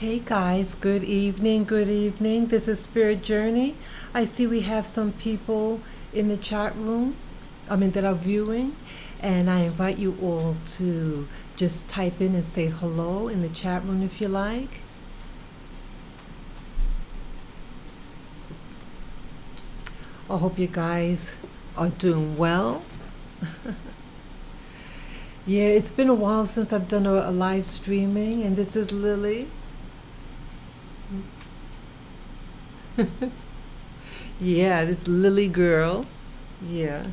Hey guys, good evening, good evening. This is Spirit Journey. I see we have some people in the chat room, that are viewing, and I invite you all to just type in and say hello in the chat room if you like. I hope you guys are doing well. Yeah, it's been a while since I've done a live streaming, and this is Lily. Yeah, this Lily girl. Yeah.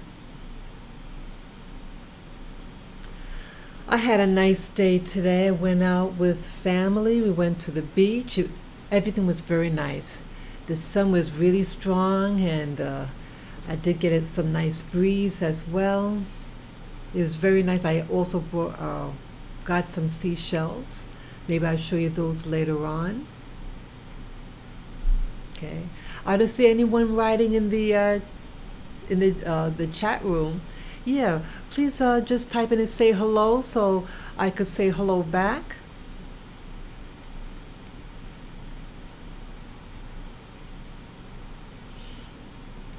I had a nice day today. I went out with family. We went to the beach. Everything was very nice. The sun was really strong, and I did get it some nice breeze as well. It was very nice. I also got some seashells. Maybe I'll show you those later on. Okay. I don't see anyone writing in the chat room. Yeah, please just type in and say hello so I could say hello back.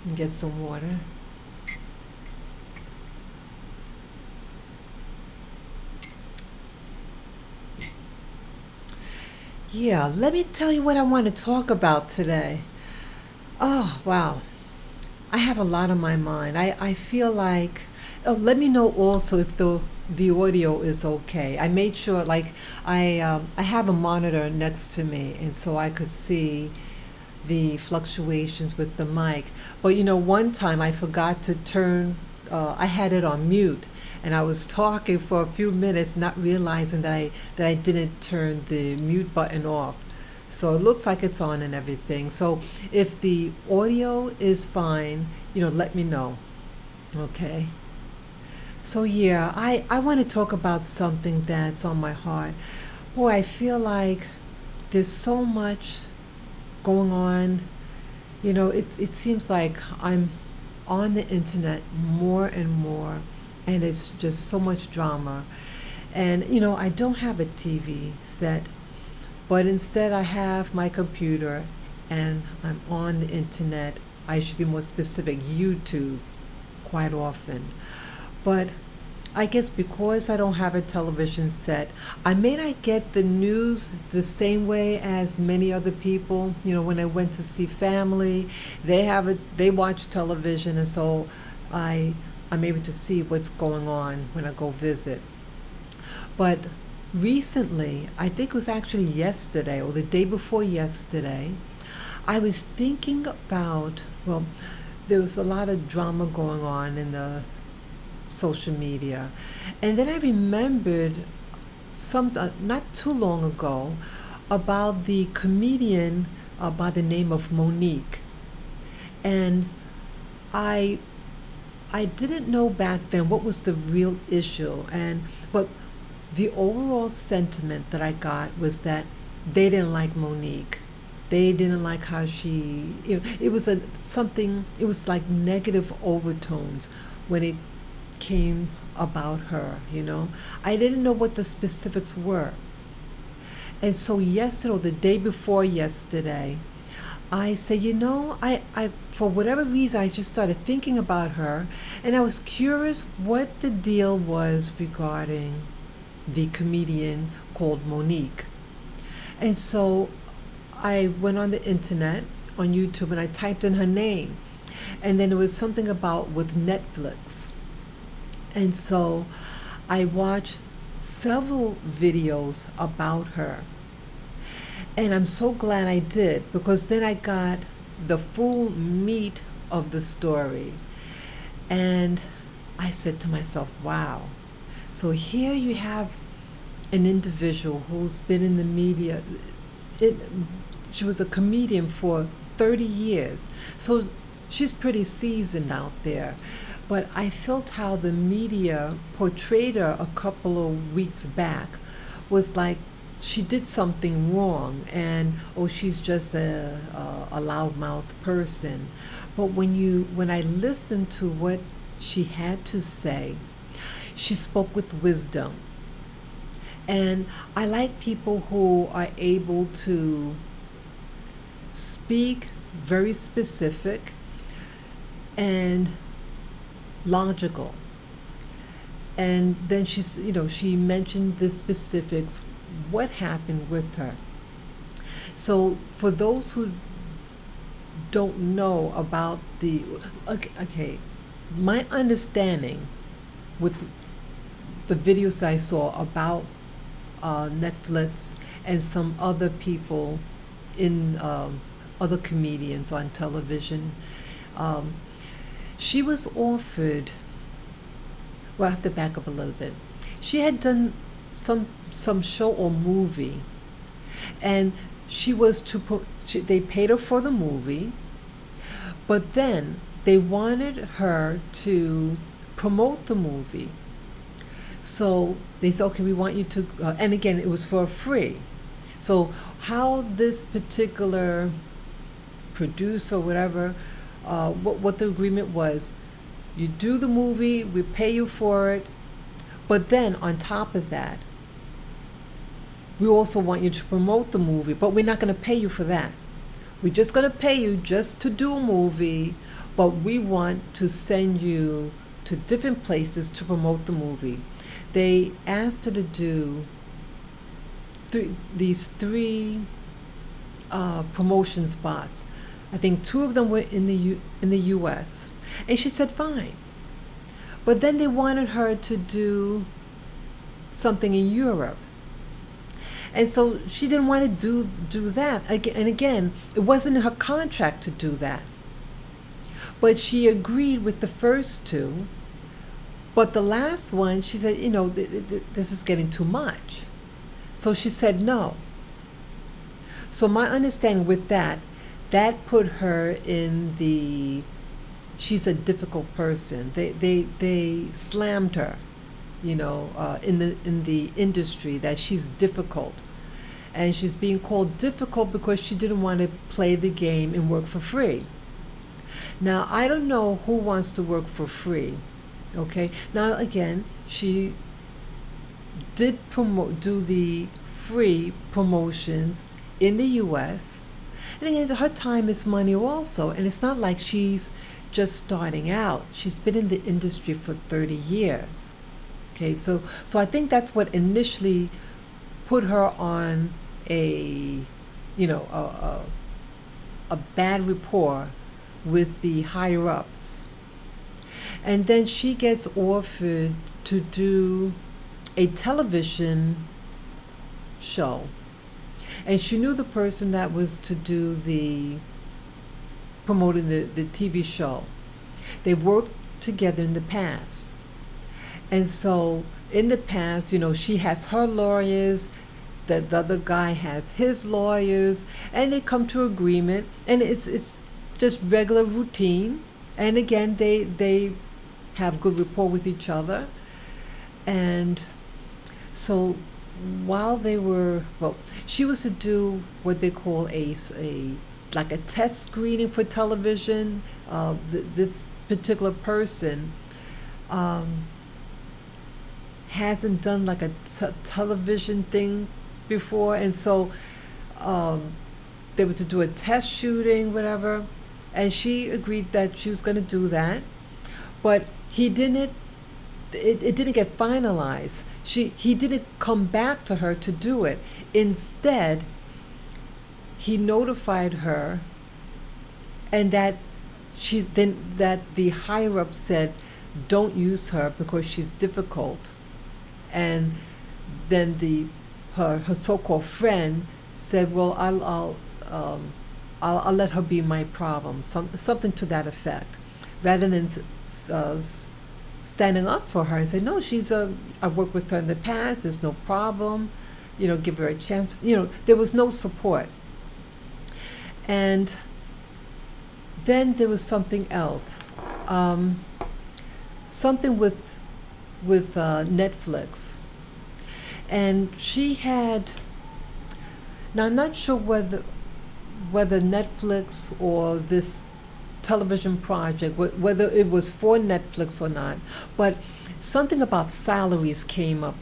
And get some water. Yeah, let me tell you what I want to talk about today. Oh, wow. I have a lot on my mind. I feel like, let me know also if the audio is okay. I made sure, like, I have a monitor next to me, and so I could see the fluctuations with the mic. But one time I forgot to turn, I had it on mute, and I was talking for a few minutes, not realizing that I didn't turn the mute button off. So it looks like it's on and everything. So if the audio is fine, let me know. Okay. So yeah, I want to talk about something that's on my heart. Boy, I feel like there's so much going on. It seems like I'm on the internet more and more, and it's just so much drama. And I don't have a TV set, but instead I have my computer, and I'm on the internet. I should be more specific, YouTube, quite often. But I guess because I don't have a television set, I may not get the news the same way as many other people. When I went to see family, they watch television, and so I'm able to see what's going on when I go visit. But recently, I think it was actually yesterday or the day before yesterday, I was thinking about, well, there was a lot of drama going on in the social media. And then I remembered not too long ago about the comedian by the name of Monique. And I I didn't know back then what was the real issue, but the overall sentiment that I got was that they didn't like Monique. They didn't like how it was something. It was like negative overtones when it came about her. I didn't know what the specifics were, and so yesterday, or the day before yesterday, I said, I for whatever reason, I just started thinking about her, and I was curious what the deal was regarding the comedian called Monique. And so I went on the internet, on YouTube, and I typed in her name. And then it was something about with Netflix. And so I watched several videos about her. And I'm so glad I did, because then I got the full meat of the story. And I said to myself, wow. So here you have an individual who's been in the media. She was a comedian for 30 years. So she's pretty seasoned out there. But I felt how the media portrayed her a couple of weeks back was like she did something wrong, and she's just a loudmouth person. But when I listened to what she had to say, she spoke with wisdom. And I like people who are able to speak very specific and logical. And then she mentioned the specifics, what happened with her. So for those who don't know about okay, my understanding with the videos I saw about Netflix and some other people in other comedians on television, um, she was offered. Well, I have to back up a little bit. She had done some show or movie, and she was they paid her for the movie, but then they wanted her to promote the movie. So they said, okay, we want you to, and again, it was for free. So how this particular producer or whatever, what the agreement was, you do the movie, we pay you for it, but then on top of that, we also want you to promote the movie, but we're not going to pay you for that. We're just going to pay you just to do a movie, but we want to send you to different places to promote the movie. They asked her to do these three promotion spots. I think two of them were in the U.S. And she said, fine. But then they wanted her to do something in Europe. And so she didn't want to do that. And again, it wasn't in her contract to do that. But she agreed with the first two. But the last one, she said, this is getting too much. So she said no. So my understanding with that put her in she's a difficult person. They slammed her, in the industry, that she's difficult. And she's being called difficult because she didn't want to play the game and work for free. Now, I don't know who wants to work for free. Okay. Now, again, she did do the free promotions in the U.S. And again, her time is money also. And it's not like she's just starting out. She's been in the industry for 30 years. Okay. So I think that's what initially put her on a bad rapport with the higher ups. And then she gets offered to do a television show. And she knew the person that was to do promoting the TV show. They worked together in the past. And so in the past, she has her lawyers, the other guy has his lawyers, and they come to agreement, and it's just regular routine. And again, they have good rapport with each other. And so while she was to do what they call like a test screening for television. This particular person hasn't done like a television thing before, and so they were to do a test shooting, whatever, and she agreed that she was going to do that, but it didn't get finalized. He didn't come back to her to do it. Instead, he notified her, and that the higher up said, don't use her because she's difficult. And then her so-called friend said, well, I'll let her be my problem, something to that effect, rather than standing up for her and say, no, I worked with her in the past, there's no problem, give her a chance. There was no support. And then there was something else, something with Netflix. And she had, now I'm not sure whether Netflix or this television project, whether it was for Netflix or not, but something about salaries came up.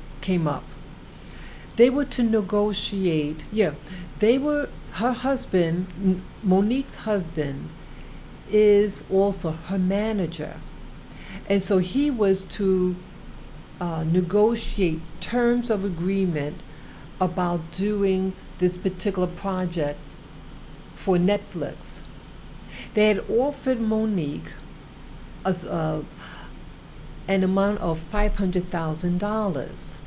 they were to negotiate. Yeah, her husband, Monique's husband, is also her manager. And so he was to negotiate terms of agreement about doing this particular project for Netflix. They had offered Monique an amount of $500,000,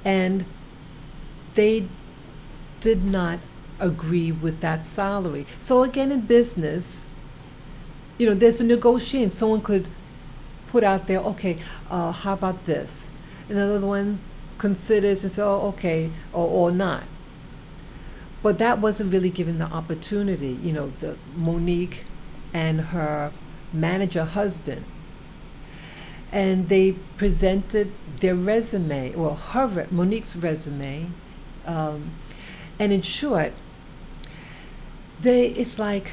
and they did not agree with that salary. So again, in business, there's a negotiation. Someone could put out there, okay, how about this? Another one considers and says, oh, okay, or not. But that wasn't really given the opportunity. The Monique and her manager husband, and they presented their resume, well, Monique's resume, and in short, it's like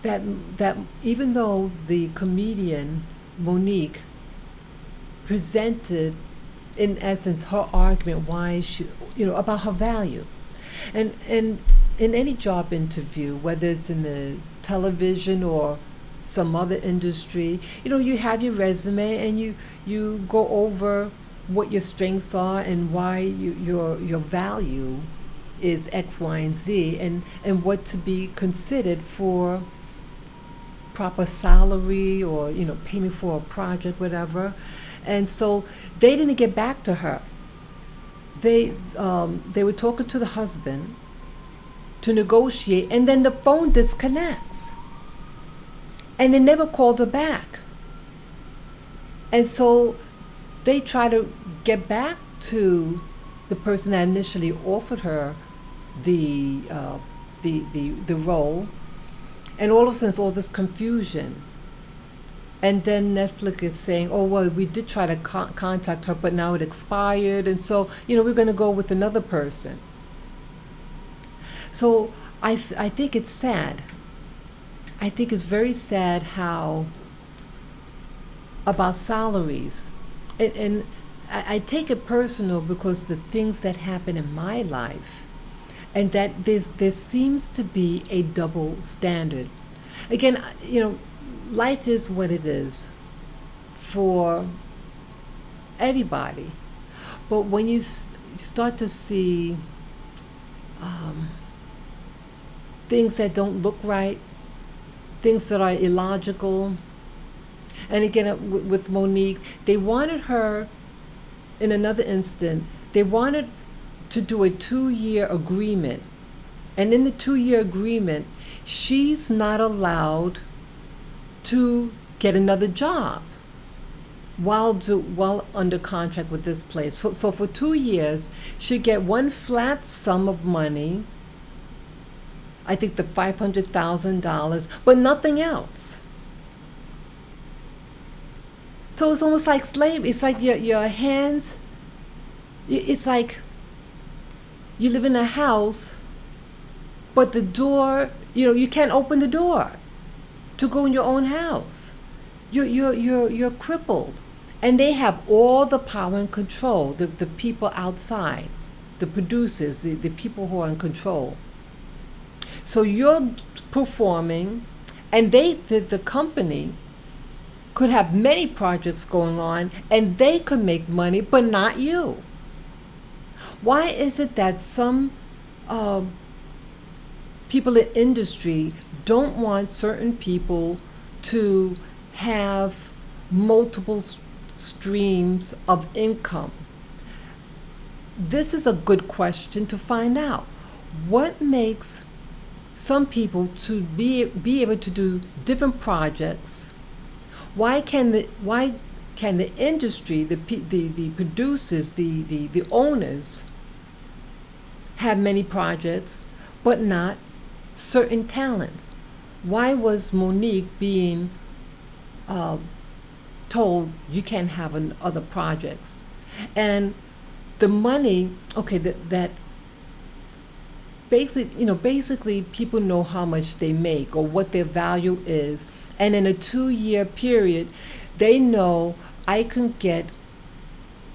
that even though the comedian Monique presented, in essence, her argument why she, about her value, and in any job interview, whether it's in the television or some other industry, you have your resume and you go over what your strengths are and why your value is X, Y, and Z, and what to be considered for proper salary, or payment for a project, whatever. And so they didn't get back to her. They were talking to the husband to negotiate, and then the phone disconnects, and they never called her back. And so they try to get back to the person that initially offered her the role, and all of a sudden it's all this confusion. And then Netflix is saying, oh, well, we did try to contact her, but now it expired, and so we're going to go with another person. So I think it's sad. I think it's very sad how about salaries, and I take it personal because the things that happen in my life, and that there seems to be a double standard. Again, life is what it is for everybody, but when you start to see things that don't look right, things that are illogical, and again with Monique, they wanted her, in another instant, they wanted to do a 2-year agreement, and in the 2-year agreement, she's not allowed to get another job while under contract with this place. So for 2 years, she'd get one flat sum of money, I think the $500,000, but nothing else. So it's almost like slavery. It's like your hands, it's like you live in a house, but the door, you can't open the door to go in your own house. You're crippled. And they have all the power and control, the people outside, the producers, the people who are in control. So you're performing, and the company could have many projects going on, and they could make money, but not you. Why is it that some people in industry don't want certain people to have multiple streams of income? This is a good question to find out. What makes some people to be able to do different projects? Why can the industry, the producers, the owners have many projects, but not certain talents? Why was Monique being told you can't have other projects? And the money, okay, that basically people know how much they make or what their value is, and in a 2-year period, they know I can get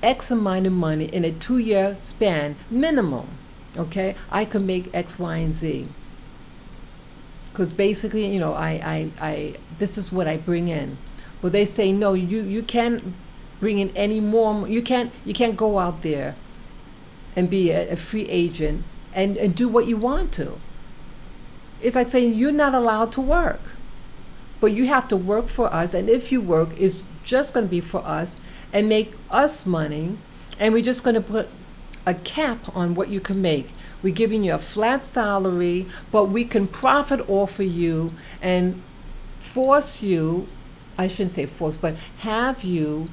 X amount of money in a 2-year span minimum. Okay, I can make X, Y, and Z. Because basically, this is what I bring in. But they say no, you can't bring in any more. You can't go out there and be a free agent and do what you want to. It's like saying you're not allowed to work, but you have to work for us. And if you work, it's just going to be for us and make us money. And we're just going to put a cap on what you can make. We're giving you a flat salary, but we can profit off of you and force you, I shouldn't say force, but have you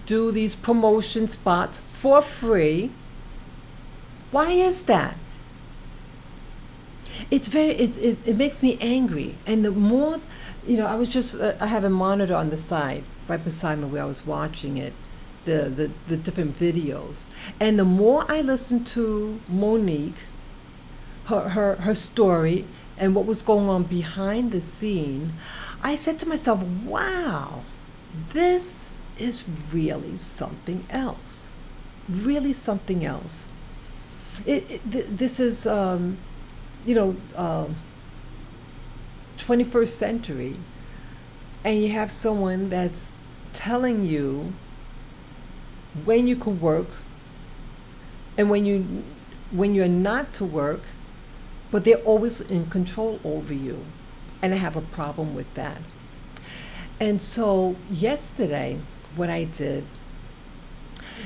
do these promotion spots for free. Why is that? It makes me angry. And the more, I was just, I have a monitor on the side, right beside me where I was watching it, the different videos. And the more I listened to Monique, her story, and what was going on behind the scene, I said to myself, wow, this is really something else. Really something else. This is, 21st century, and you have someone that's telling you when you can work and when you're not to work, but they're always in control over you. And I have a problem with that. And so yesterday, what I did,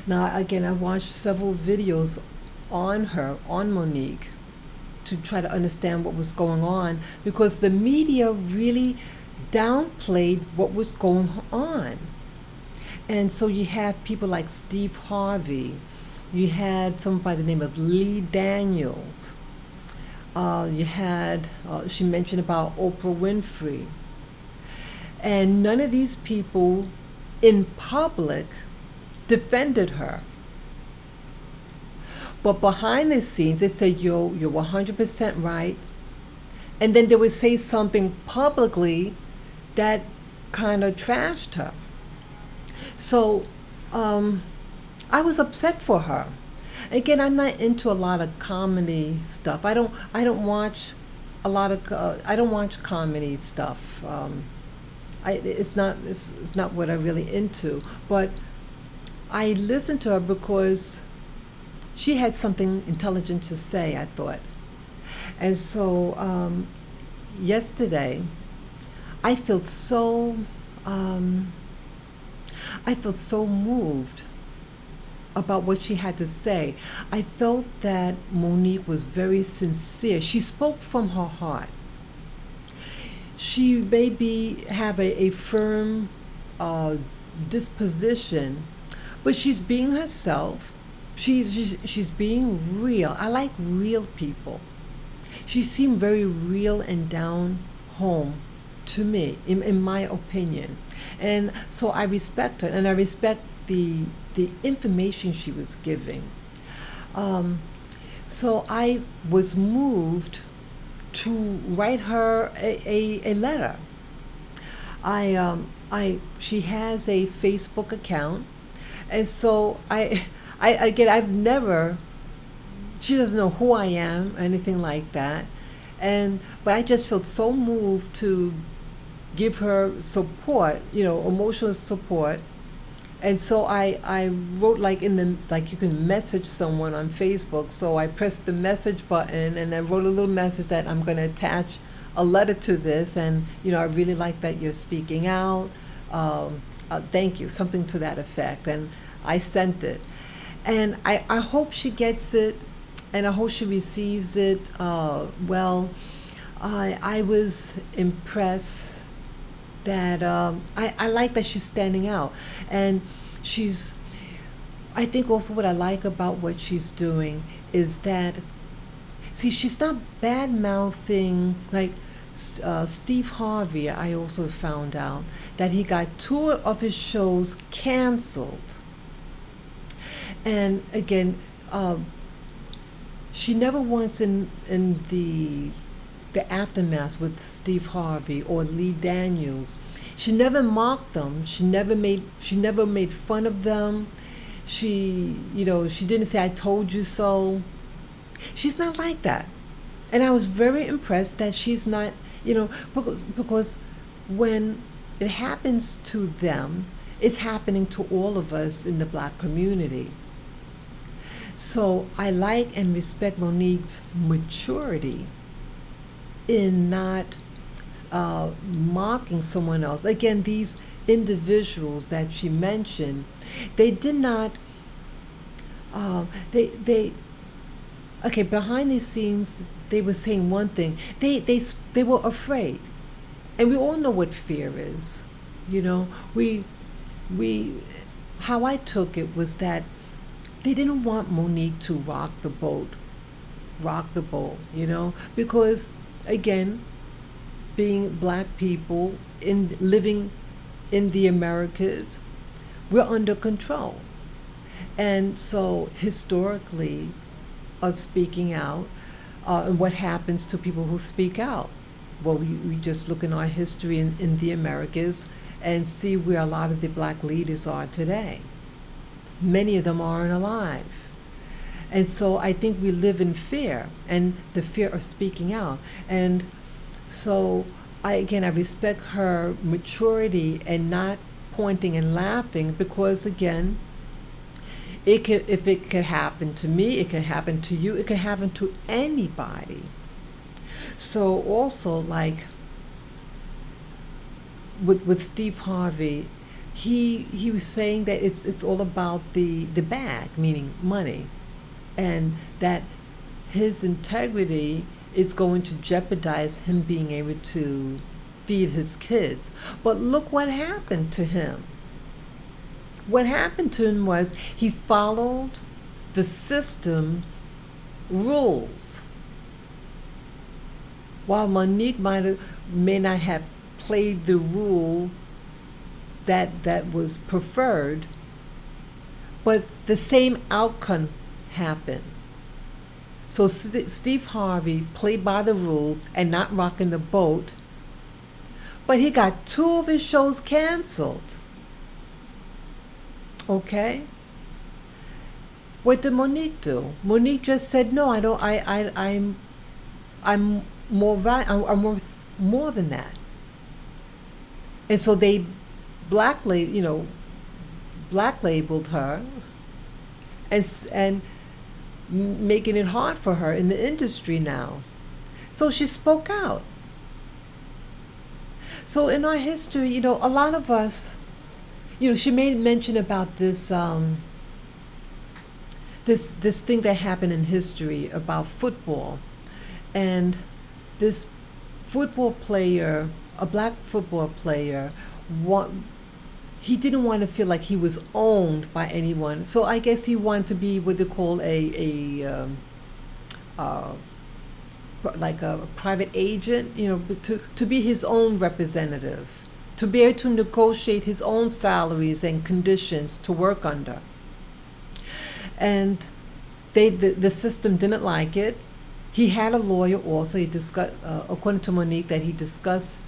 now again, I watched several videos on Monique, to try to understand what was going on, because the media really downplayed what was going on. And so you have people like Steve Harvey, you had someone by the name of Lee Daniels, you had, she mentioned about Oprah Winfrey. And none of these people in public defended her. But behind the scenes, they say, you're 100% right. And then they would say something publicly that kind of trashed her. So I was upset for her. Again, I'm not into a lot of comedy stuff. I don't watch a lot of I don't watch comedy stuff. It's not what I'm really into. But I listened to her because she had something intelligent to say, I thought. And so yesterday, I felt so moved about what she had to say. I felt that Monique was very sincere. She spoke from her heart. She maybe have a firm disposition, but she's being herself. She's being real. I like real people. She seemed very real and down home to me, in my opinion. And so I respect her, and I respect the information she was giving. So I was moved to write her a letter. She has a Facebook account, and so I've never, she doesn't know who I am, anything like that. But I just felt so moved to give her support, emotional support. And so I wrote like you can message someone on Facebook. So I pressed the message button and I wrote a little message that I'm going to attach a letter to this. And, I really like that you're speaking out. Thank you, something to that effect. And I sent it. And I hope she gets it, and I hope she receives it well. I was impressed that I like that she's standing out. And I think also what I like about what she's doing is that, see, she's not bad-mouthing, like Steve Harvey. I also found out that he got 2 of his shows canceled. And again, she never once in the aftermath with Steve Harvey or Lee Daniels, she never mocked them. She never made fun of them. she didn't say, "I told you so." She's not like that. And I was very impressed that she's not, because when it happens to them, it's happening to all of us in the black community. So I like and respect Monique's maturity in not mocking someone else. Again, these individuals that she mentioned, they did not, they okay, behind the scenes, they were saying one thing. They were afraid, and we all know what fear is. You know, we how I took it was that they didn't want Monique to rock the boat. Because again, being black people in living in the Americas, we're under control, and so historically, us speaking out, and what happens to people who speak out. Well, we just look in our history in the Americas and see where a lot of the black leaders are today. Many of them aren't alive. And so I think we live in fear, and the fear of speaking out. And so I respect her maturity and not pointing and laughing, because again, if it could happen to me, it could happen to you, it could happen to anybody. So also, like with Steve Harvey, he was saying that it's all about the bag, meaning money, and that his integrity is going to jeopardize him being able to feed his kids. But look what happened to him. What happened to him was he followed the system's rules. While Monique may not have played the rule that was preferred, but the same outcome happened. So Steve Harvey played by the rules and not rocking the boat, but he got 2 of his shows canceled. Okay? What did Monique do? Monique just said, "No, I don't. I'm I'm worth more than that." And so they black labeled her, and making it hard for her in the industry now. So she spoke out. So in our history, a lot of us, she made mention about this this thing that happened in history about football, and this football player, a black football player, he didn't want to feel like he was owned by anyone. So I guess he wanted to be what they call like a private agent, to be his own representative, to be able to negotiate his own salaries and conditions to work under. And the system didn't like it. He had a lawyer also. He discussed, according to Monique, that he discussed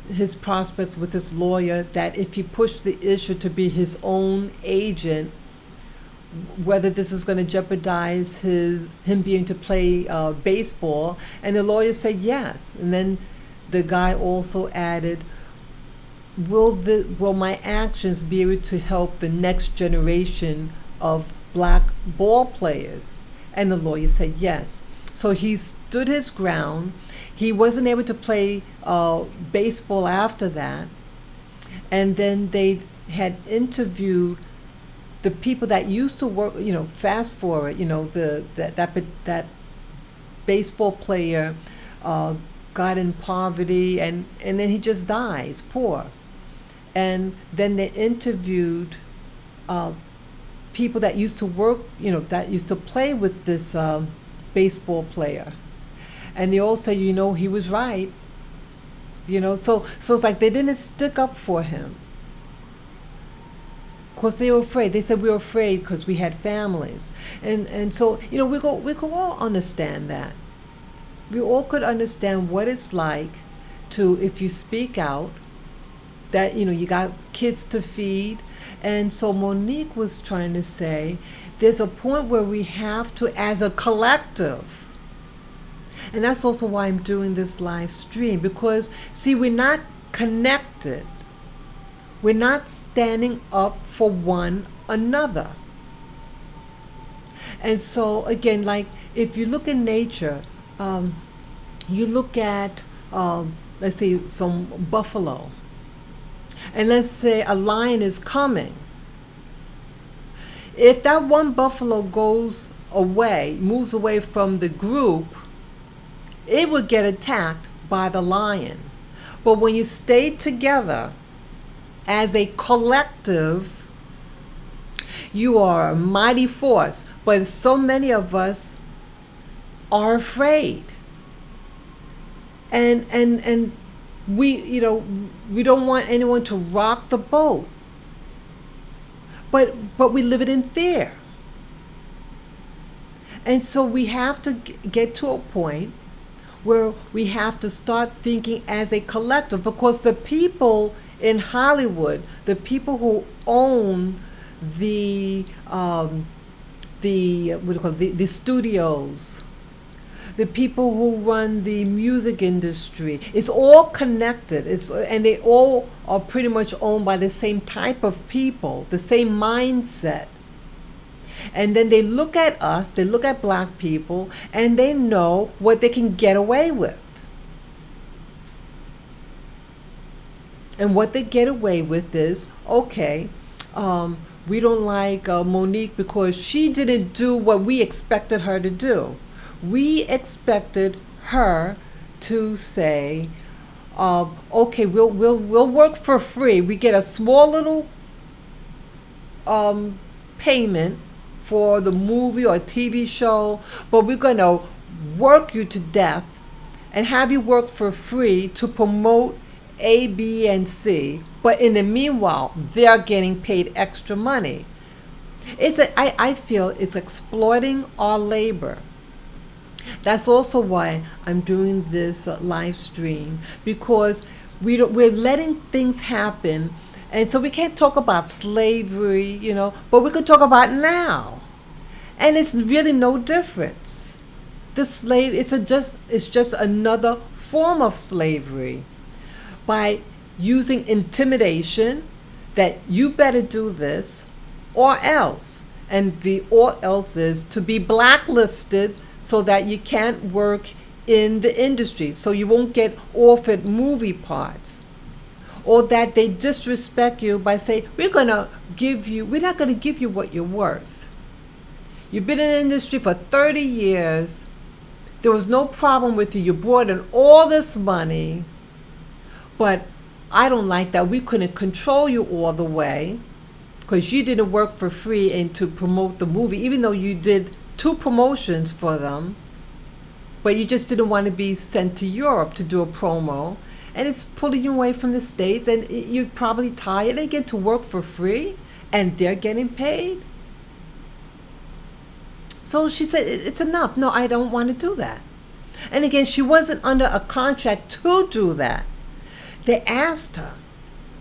his prospects with his lawyer, that if he pushed the issue to be his own agent, whether this is going to jeopardize him being to play baseball. And the lawyer said yes. And then the guy also added, will my actions be able to help the next generation of black ball players? And the lawyer said yes. So he stood his ground. He wasn't able to play baseball after that. And then they had interviewed the people that used to work, fast forward, that baseball player got in poverty, and then he just dies poor. And then they interviewed people that used to work, that used to play with this baseball player. And they all say, he was right. So it's like they didn't stick up for him. Of course, they were afraid. They said we were afraid because we had families. And so, we could all understand that. We all could understand what it's like to, if you speak out, that, you got kids to feed. And so Monique was trying to say there's a point where we have to, as a collective, and that's also why I'm doing this live stream, because see, we're not connected. We're not standing up for one another. And so again, like if you look in nature, you look at, let's say, some buffalo, and let's say a lion is coming. If that one buffalo goes away, moves away from the group, it would get attacked by the lion. But when you stay together as a collective, you are a mighty force. But so many of us are afraid. And we don't want anyone to rock the boat. But we live it in fear. And so we have to get to a point where we have to start thinking as a collective, because the people in Hollywood, the people who own the the studios, the people who run the music industry, it's all connected. And they all are pretty much owned by the same type of people, the same mindset. And then they look at us, they look at black people, and they know what they can get away with. And what they get away with is, okay, we don't like Monique because she didn't do what we expected her to do. We expected her to say, okay, we'll work for free. We get a small little payment for the movie or TV show, but we're going to work you to death and have you work for free to promote A, B, and C. But in the meanwhile, they're getting paid extra money. I feel it's exploiting our labor. That's also why I'm doing this live stream, because we're letting things happen. And so we can't talk about slavery, but we could talk about now. And it's really no difference. The slave, it's just another form of slavery, by using intimidation that you better do this or else. And the or else is to be blacklisted so that you can't work in the industry, so you won't get offered movie parts. Or that they disrespect you by saying, we're not going to give you what you're worth. You've been in the industry for 30 years. There was no problem with you. You brought in all this money. But I don't like that. We couldn't control you all the way because you didn't work for free and to promote the movie, even though you did 2 promotions for them. But you just didn't want to be sent to Europe to do a promo. And it's pulling you away from the States, and you're probably tired. They get to work for free and they're getting paid. So she said, it's enough. No, I don't want to do that. And again, she wasn't under a contract to do that. They asked her,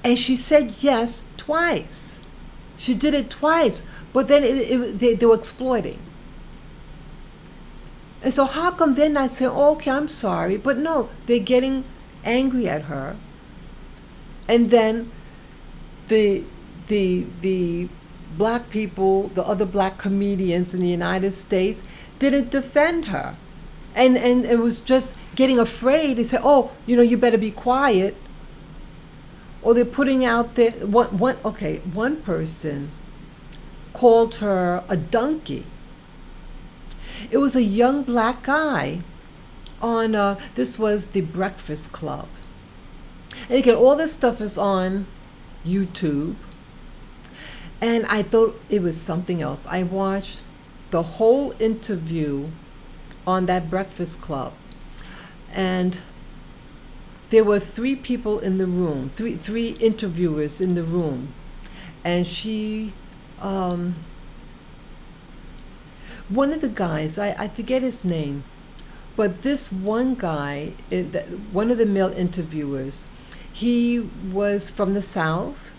and she said yes twice. She did it twice, but then they were exploiting. And so how come they're not saying, oh, okay, I'm sorry? But no, they're getting angry at her. And then the black people, the other black comedians in the United States, didn't defend her. And it was just getting afraid. They said, oh, you better be quiet. Or they're putting out there, one person called her a donkey. It was a young black guy on, this was the Breakfast Club. And again, all this stuff is on YouTube. And I thought it was something else. I watched the whole interview on that Breakfast Club. And there were 3 people in the room, three interviewers in the room. And she, one of the guys, I forget his name, but this one guy, one of the male interviewers, he was from the South,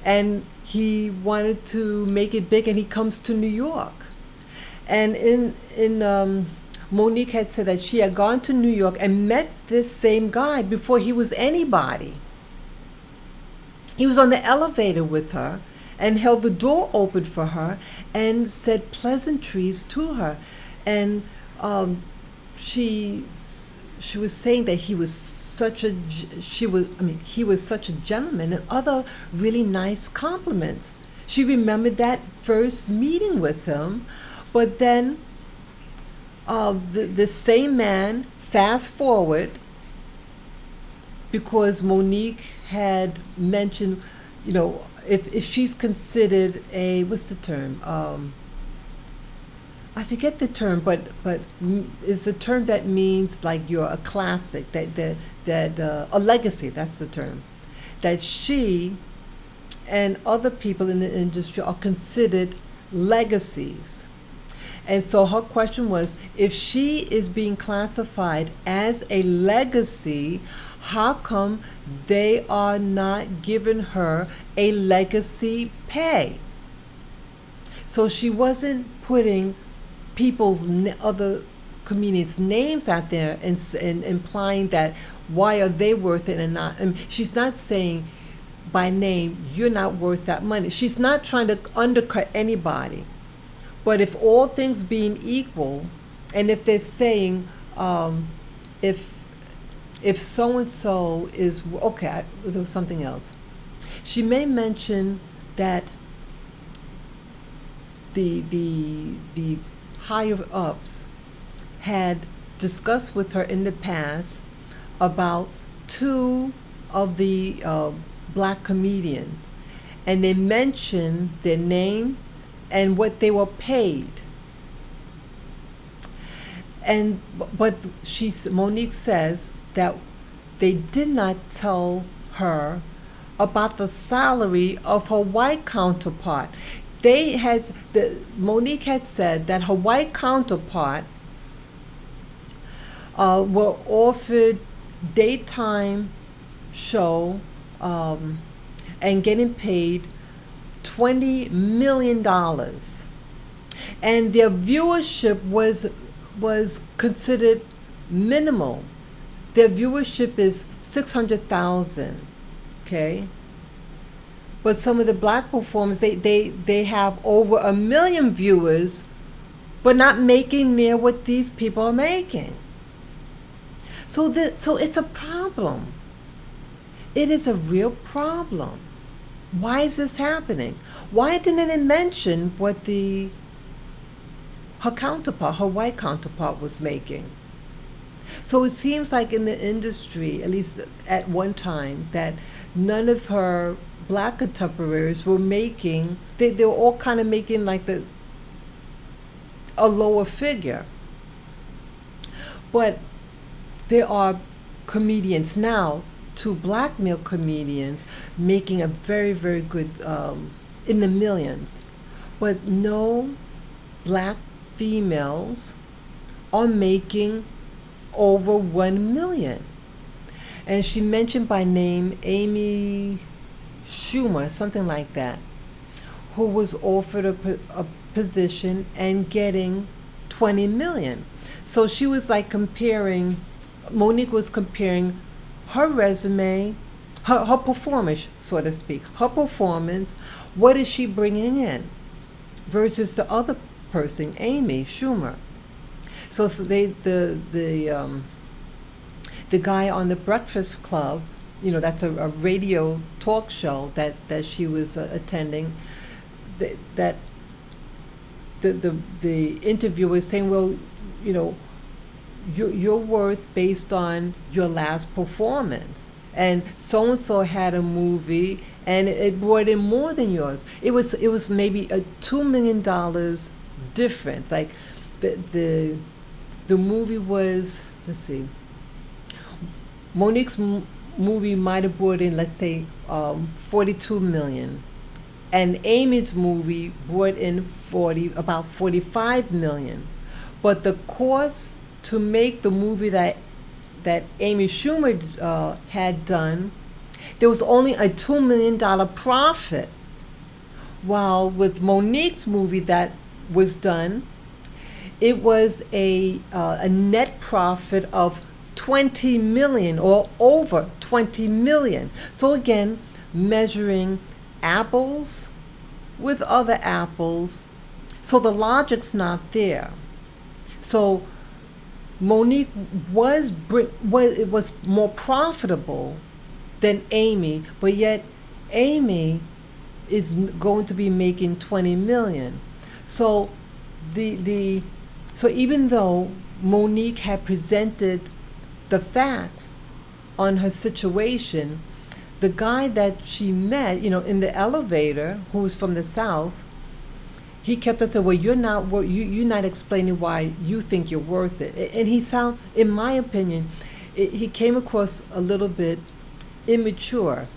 and he wanted to make it big, and he comes to New York. And in Monique had said that she had gone to New York and met this same guy before he was anybody. He was on the elevator with her and held the door open for her and said pleasantries to her. And she was saying that he was he was such a gentleman, and other really nice compliments. She remembered that first meeting with him, but then the same man, fast forward, because Monique had mentioned, if she's considered a, what's the term? I forget the term, but it's a term that means like you're a classic, that a legacy. That's the term. That she and other people in the industry are considered legacies. And so her question was, if she is being classified as a legacy, how come they are not giving her a legacy pay? So she wasn't putting other comedians' names out there and implying that why are they worth it and not. She's not saying by name, you're not worth that money. She's not trying to undercut anybody. But if all things being equal, and if they're saying, if so-and-so is, okay, there was something else. She may mention that the higher ups had discussed with her in the past about two of the black comedians, and they mentioned their name and what they were paid. But Monique says that they did not tell her about the salary of her white counterpart. Monique had said that her white counterpart were offered daytime show and getting paid $20 million, and their viewership was considered minimal. Their viewership is 600,000, okay? But some of the black performers, they have over 1 million viewers, but not making near what these people are making. So it's a problem. It is a real problem. Why is this happening? Why didn't it mention what her white counterpart was making? So it seems like in the industry, at least at one time, that none of her black contemporaries were making, they were all kind of making like a lower figure. But there are comedians now, two black male comedians, making a very, very good, in the millions. But no black females are making over 1 million. And she mentioned by name Amy Schumer, something like that, who was offered a position and getting 20 million. So she was like Monique was comparing her resume, her performance, so to speak, her performance, what is she bringing in versus the other person, Amy Schumer. So the guy on the Breakfast Club, that's a radio talk show that she was attending, that the interviewer was saying, well, you're worth based on your last performance, and so had a movie and it brought in more than yours. It was maybe a $2 million difference. Like the movie was, let's see, Monique's movie might have brought in, let's say, 42 million, and Amy's movie brought in about 45 million. But the cost to make the movie that Amy Schumer had done there was only a $2 million profit. While with Monique's movie that was done, it was a net profit of 20 million or over 20 million. So again, measuring apples with other apples. So the logic's not there. So Monique it was more profitable than Amy, but yet Amy is going to be making 20 million. So so even though Monique had presented the facts on her situation, the guy that she met, in the elevator, who was from the South, he kept on saying, "Well, you're not explaining why you think you're worth it." And in my opinion, he came across a little bit immature.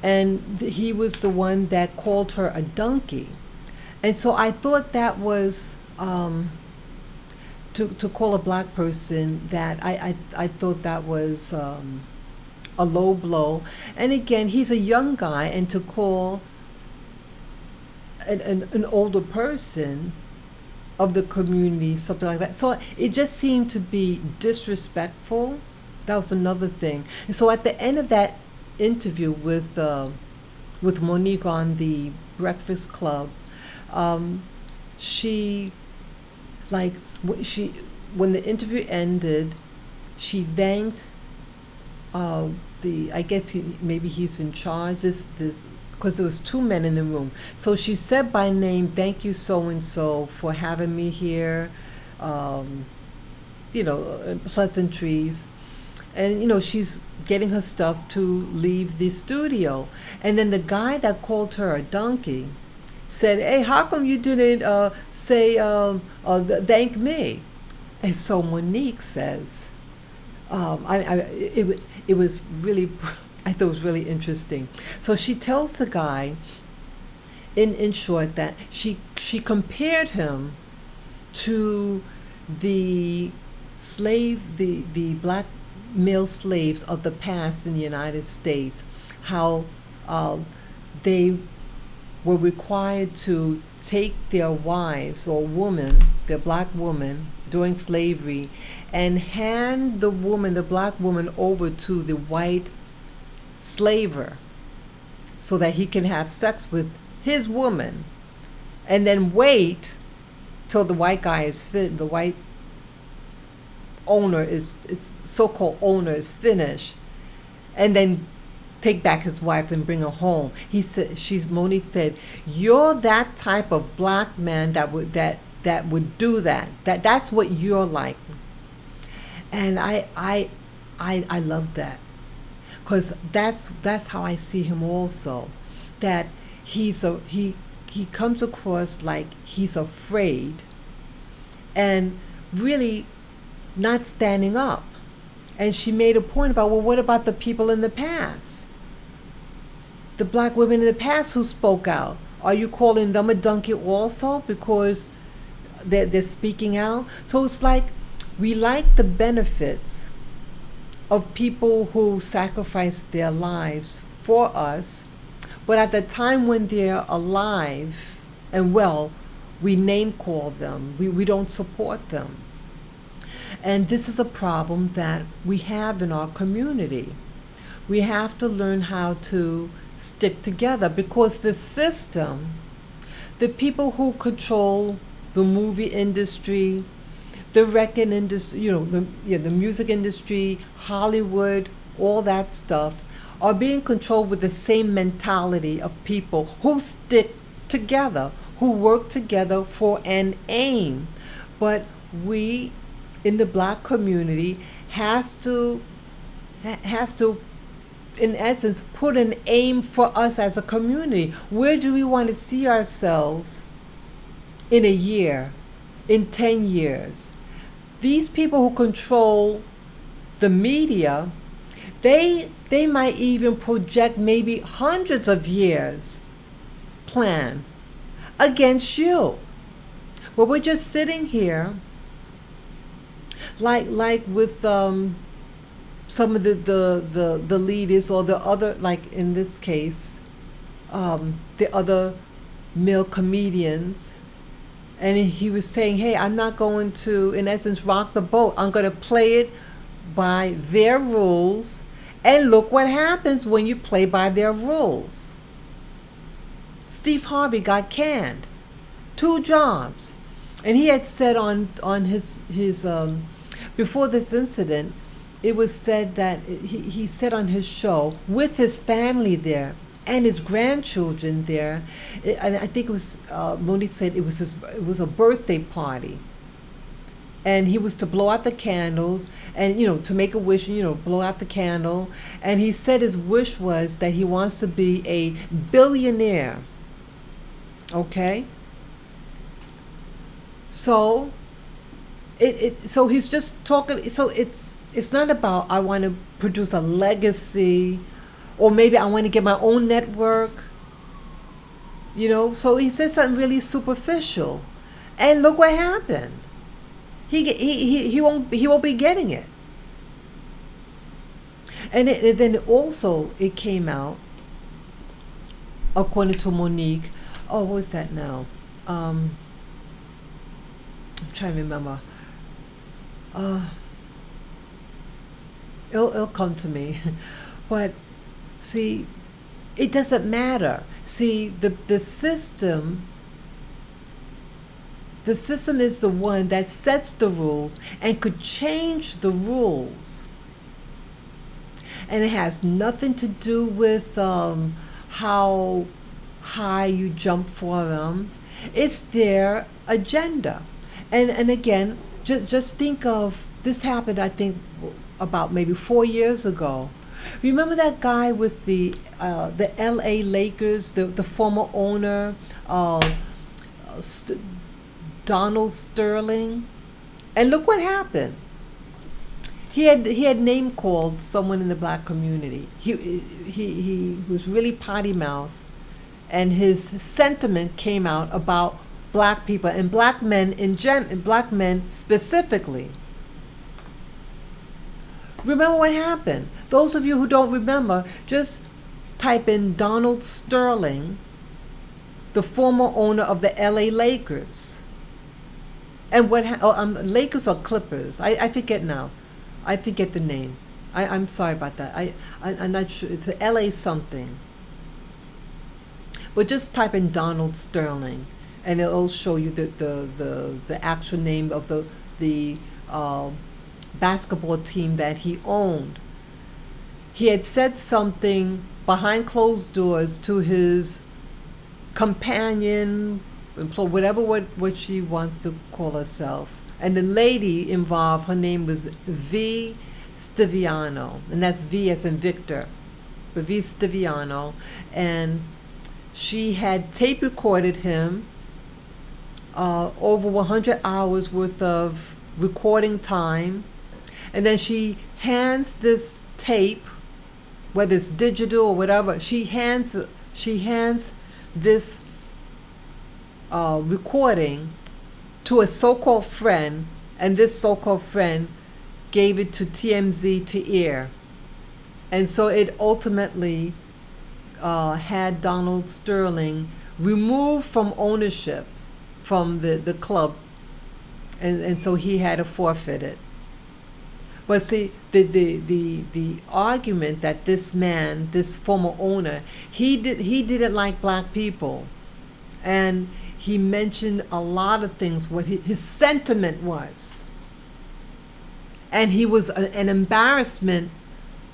And he was the one that called her a donkey. And so I thought that was, to call a black person that, I thought that was a low blow. And again, he's a young guy, and to call an older person of the community something like that. So it just seemed to be disrespectful. That was another thing. And so at the end of that interview with Monique on the Breakfast Club, she when the interview ended, she thanked I guess maybe he's in charge, this because there was two men in the room. So she said by name, "Thank you so and so for having me here," pleasantries. And she's getting her stuff to leave the studio. And then the guy that called her a donkey said, "Hey, how come you didn't say thank me?" And so Monique says, it was really, I thought it was really interesting. So she tells the guy, in short, that she compared him to the black male slaves of the past in the United States, how they were required to take their wives or their black woman during slavery, and hand the black woman over to the white slaver so that he can have sex with his woman, and then wait till the white guy the white owner so-called owner is finished, and then take back his wife and bring her home. Monique said, "You're that type of black man that would do that. That's what you're like." And I love that, because that's how I see him also. That he comes across like he's afraid, and really not standing up. And she made a point about, well, what about the people in the past? The black women in the past who spoke out. Are you calling them a donkey also because they're speaking out? So it's like we like the benefits of people who sacrifice their lives for us, but at the time when they're alive and well, we name call them. We don't support them. And this is a problem that we have in our community. We have to learn how to stick together, because the system, the people who control the movie industry, the record industry, the music industry, Hollywood, all that stuff, are being controlled with the same mentality of people who stick together, who work together for an aim. But we in the black community has to in essence put an aim for us as a community. Where do we want to see ourselves in a year, in 10 years? These people who control the media, they might even project maybe hundreds of years plan against you. But we're just sitting here like with some of the leaders, or the other, like in this case, the other male comedians. And he was saying, hey, I'm not going to, in essence, rock the boat. I'm going to play it by their rules. And look what happens when you play by their rules. Steve Harvey got canned. 2 jobs. And he had said on his before this incident, it was said that he said on his show, with his family there and his grandchildren there, and I think it was Monique said it was a birthday party, and he was to blow out the candles, and to make a wish, blow out the candle, and he said his wish was that he wants to be a billionaire. Okay. So so he's just talking. So it's not about I want to produce a legacy, or maybe I want to get my own network. So he said something really superficial, and look what happened. He won't be getting it. And then also it came out, according to Monique. Oh, what was that now? I'm trying to remember. It'll come to me. But see, it doesn't matter. See, the system is the one that sets the rules and could change the rules. And it has nothing to do with how high you jump for them. It's their agenda. And again, just think of, this happened, I think, about maybe 4 years ago. Remember that guy with the L.A. Lakers, the former owner, Donald Sterling? And look what happened. He had name called someone in the black community. He was really potty mouthed, and his sentiment came out about black people and black men and black men specifically. Remember what happened? Those of you who don't remember, just type in Donald Sterling, the former owner of the L.A. Lakers. And Lakers or Clippers? I forget now. I forget the name. I'm sorry about that. I'm not sure. It's the L.A. something. But just type in Donald Sterling, and it'll show you the actual name of the basketball team that he owned. He had said something behind closed doors to his companion, whatever what she wants to call herself. And the lady involved, her name was V. Stiviano, and that's V as in Victor, but V. Stiviano, and she had tape recorded him over 100 hours worth of recording time, and then she hands this tape, whether it's digital or whatever, she hands this recording to a so-called friend, and this so-called friend gave it to TMZ to air. And so it ultimately had Donald Sterling removed from ownership from the club, and so he had to forfeit it. But see, the argument that this man, this former owner, he didn't like black people, and he mentioned a lot of things, what his sentiment was. And he was an embarrassment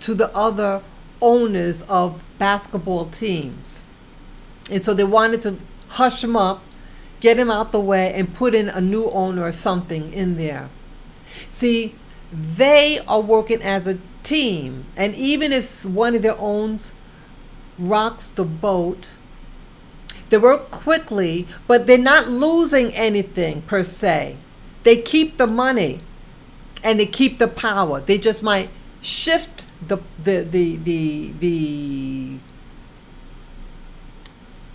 to the other owners of basketball teams. And so they wanted to hush him up, get him out the way, and put in a new owner or something in there. See, they are working as a team. And even if one of their owns rocks the boat, they work quickly, but they're not losing anything per se. They keep the money and they keep the power. They just might shift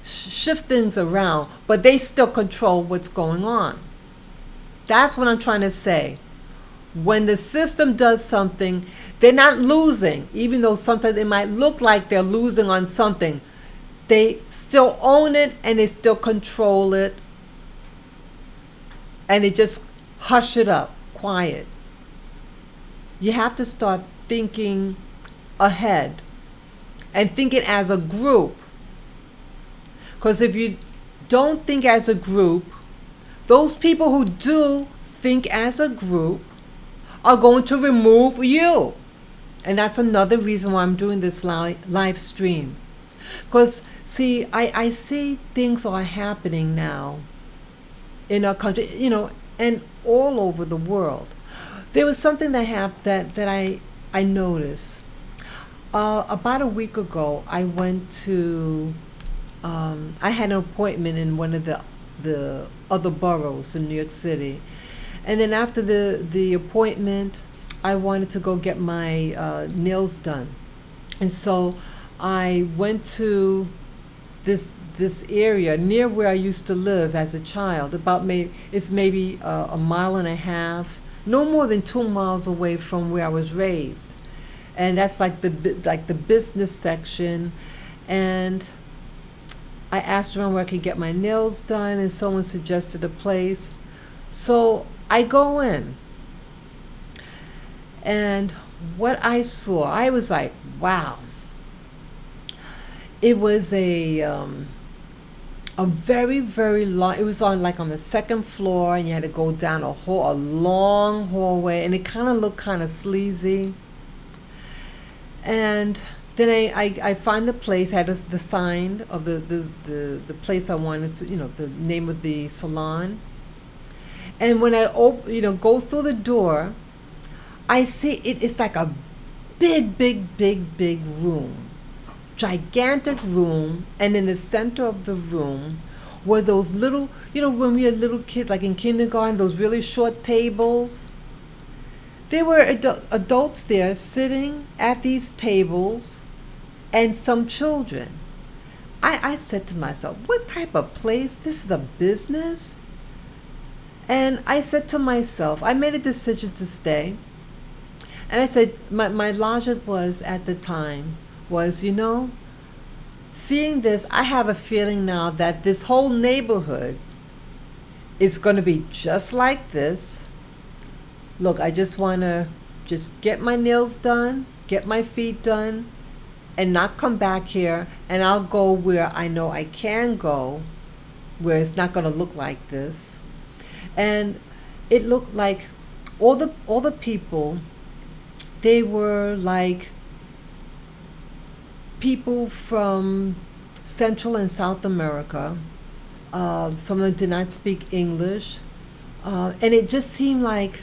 shift things around, but they still control what's going on. That's what I'm trying to say. when the system does something, they're not losing, even though sometimes it might look like they're losing on something. They still own it and they still control it, and they just hush it up, quiet. You have to start thinking ahead and thinking as a group. Because if you don't think as a group, those people who do think as a group are going to remove you. And that's another reason why I'm doing this live stream. Because, see, I see things are happening now in our country, and all over the world. There was something that happened that I noticed. About a week ago, I went to, I had an appointment in one of the other boroughs in New York City. And then after the appointment, I wanted to go get my nails done. And so I went to this area near where I used to live as a child. It's maybe a mile and a half, no more than 2 miles away from where I was raised. And that's like the business section. And I asked around where I could get my nails done, and someone suggested a place. So I go in, and what I saw, I was like, wow. It was a very, very long, it was on the second floor, and you had to go down a long hallway, and it kind of looked kind of sleazy. And then I find the place, had the sign of the place I wanted to, the name of the salon. And when I go through the door, I see it's like a big room, gigantic room, and in the center of the room were those little, when we were little kids, like in kindergarten, those really short tables. There were adults there sitting at these tables, and some children. I said to myself, what type of place? This is a business? And I said to myself, I made a decision to stay. And I said, my logic was at the time was, seeing this, I have a feeling now that this whole neighborhood is going to be just like this. Look, I just want to just get my nails done, get my feet done, and not come back here. And I'll go where I know I can go, where it's not going to look like this. And it looked like all the people, they were like people from Central and South America. Some of them did not speak English. And it just seemed like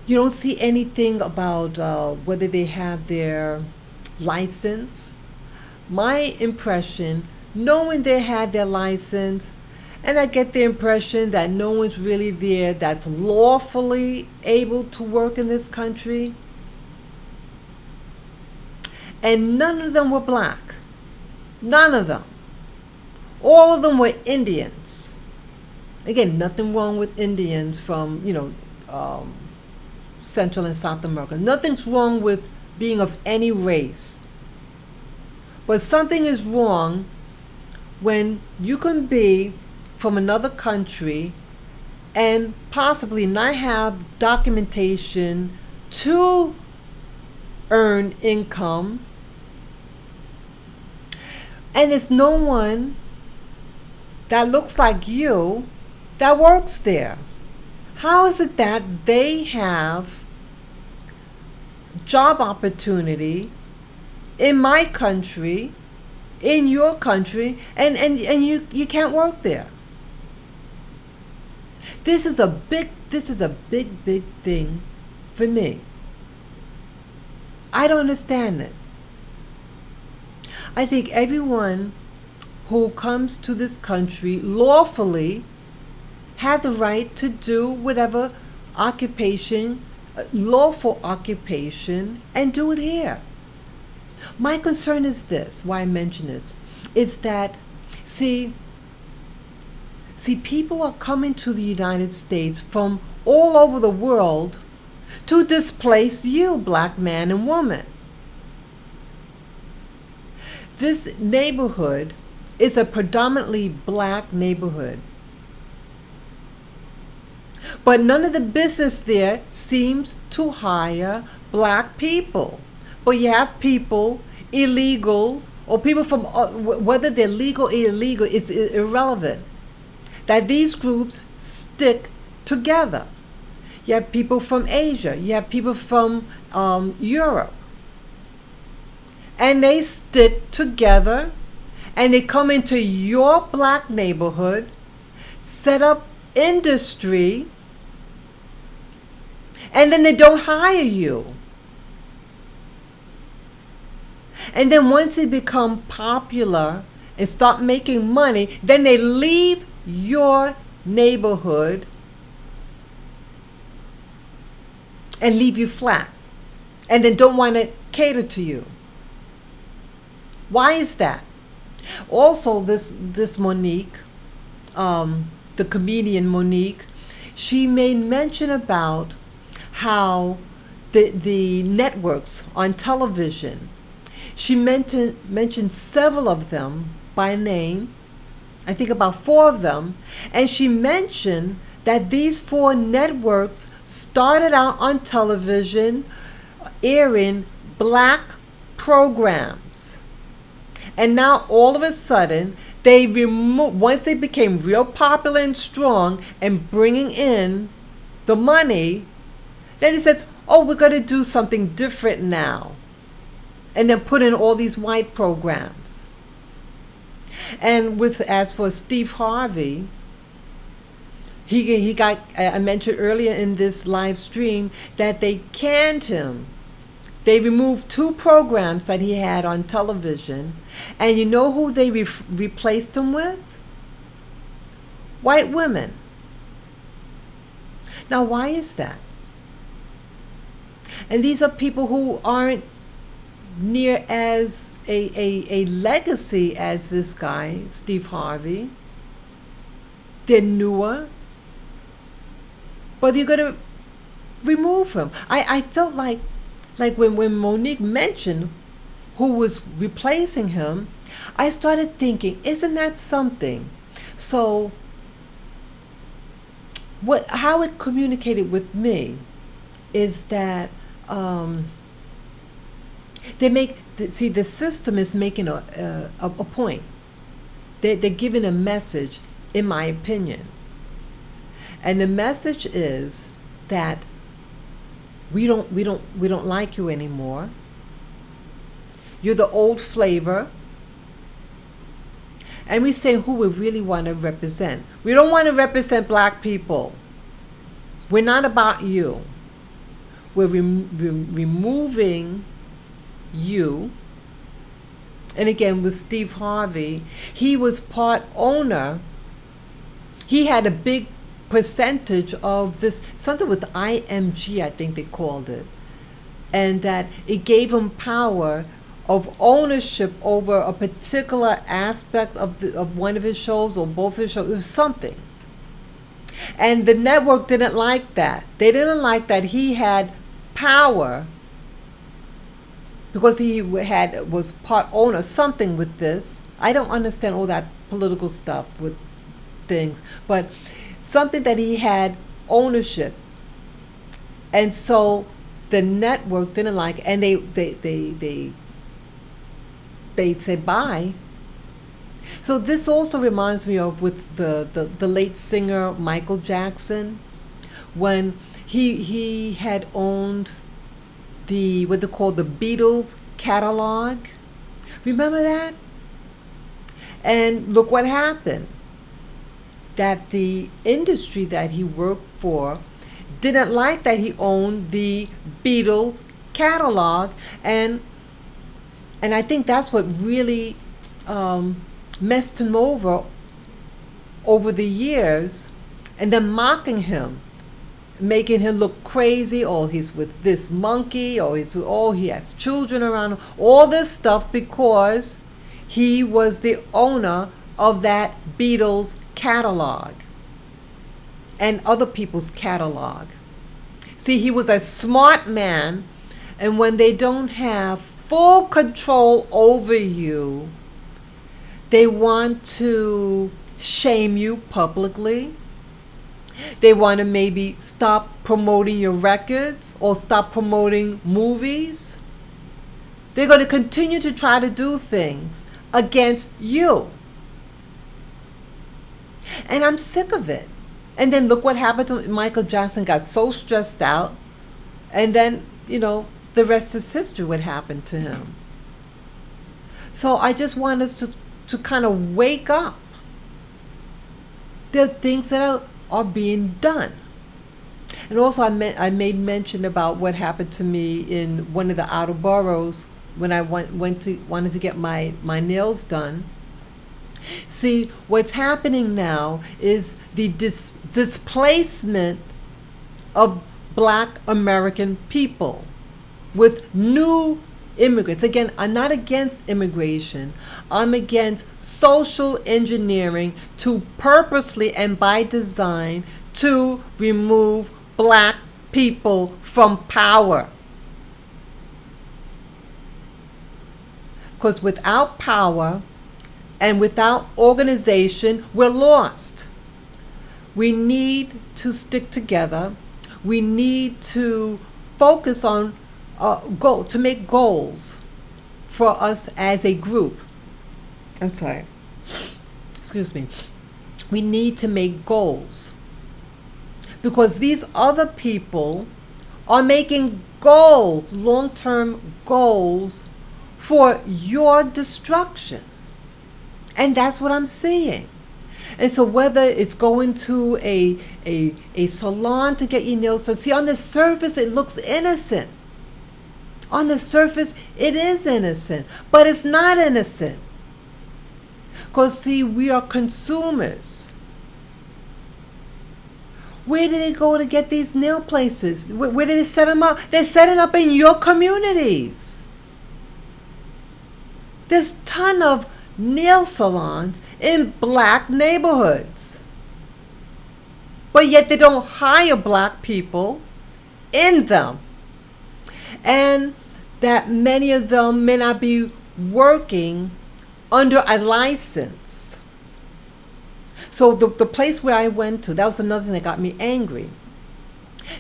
you don't see anything about whether they have their license. My impression, knowing they had their license, and I get the impression that no one's really there that's lawfully able to work in this country. And none of them were black. None of them. All of them were Indians. Again, nothing wrong with Indians from, Central and South America. Nothing's wrong with being of any race. But something is wrong when you can be from another country and possibly not have documentation to earn income, and there's no one that looks like you that works there. How is it that they have job opportunity in my country, in your country, and you can't work there? This is a big thing for me. I don't understand it. I think everyone who comes to this country lawfully have the right to do whatever occupation, lawful occupation, and do it here. My concern is this, why I mention this, is that, see, people are coming to the United States from all over the world to displace you, black man and woman. This neighborhood is a predominantly black neighborhood. But none of the business there seems to hire black people. But you have people, illegals, or people from, whether they're legal or illegal is irrelevant, that these groups stick together. You have people from Asia, you have people from Europe, and they stick together, and they come into your black neighborhood, set up industry, and then they don't hire you. And then once they become popular and start making money, then they leave your neighborhood and leave you flat, and then don't want to cater to you. Why is that? Also, this Monique, the comedian Monique, she made mention about how the networks on television, she mentioned several of them by name, I think about 4 of them, and she mentioned that these 4 networks started out on television airing black programs. And now all of a sudden, once they became real popular and strong and bringing in the money, then it says, oh, we're going to do something different now. And then put in all these white programs. And as for Steve Harvey, he got, I mentioned earlier in this live stream that they canned him. They removed 2 programs that he had on television. And you know who they replaced him with? White women. Now, why is that? And these are people who aren't near as a legacy as this guy, Steve Harvey. They're newer. But you're going to remove him. I felt like when Monique mentioned who was replacing him, I started thinking, isn't that something? So how it communicated with me is that the system is making a point. They're giving a message, in my opinion. And the message is that we don't like you anymore. You're the old flavor. And we say who we really want to represent. We don't want to represent black people. We're not about you. We're removing you. And again, with Steve Harvey, he was part owner. He had a big percentage of this, something with IMG, I think they called it. And that it gave him power of ownership over a particular aspect of one of his shows or both of his shows. It was something. And the network didn't like that. They didn't like that he had power because he was part owner, something with this. I don't understand all that political stuff with things, but something that he had ownership. And so the network didn't like it, and they said bye. So this also reminds me of with the late singer Michael Jackson, when he had owned what they call the Beatles catalog. Remember that? And look what happened. That the industry that he worked for didn't like that he owned the Beatles catalog, and I think that's what really messed him over the years, and then mocking him, making him look crazy, or he's with this monkey, or he has children around him, all this stuff because he was the owner of that Beatles catalog. and other people's catalog. See, he was a smart man, and when they don't have full control over you, they want to shame you publicly. They want to maybe stop promoting your records or stop promoting movies. They're going to continue to try to do things against you. And I'm sick of it. And then look what happened to Michael Jackson. Got so stressed out. And then, the rest is history, what happened to him. So I just want us to kind of wake up. There are things that are being done. And also I made mention about what happened to me in one of the outer boroughs when I wanted to get my nails done. See, what's happening now is the displacement of Black American people with new immigrants. Again, I'm not against immigration. I'm against social engineering to purposely and by design to remove Black people from power. Because without power and without organization, we're lost. We need to stick together. We need to focus on to make goals for us as a group. I'm sorry. Excuse me. We need to make goals. Because these other people are making goals, long-term goals, for your destruction. And that's what I'm seeing. And so whether it's going to a salon to get your nails done, see, on the surface it looks innocent. On the surface it is innocent, but it's not innocent. Because see, we are consumers. Where do they go to get these nail places? Where do they set them up? They set it up in your communities. There's a ton of nail salons in Black neighborhoods. But yet they don't hire Black people in them. And that many of them may not be working under a license. So the place where I went to, that was another thing that got me angry.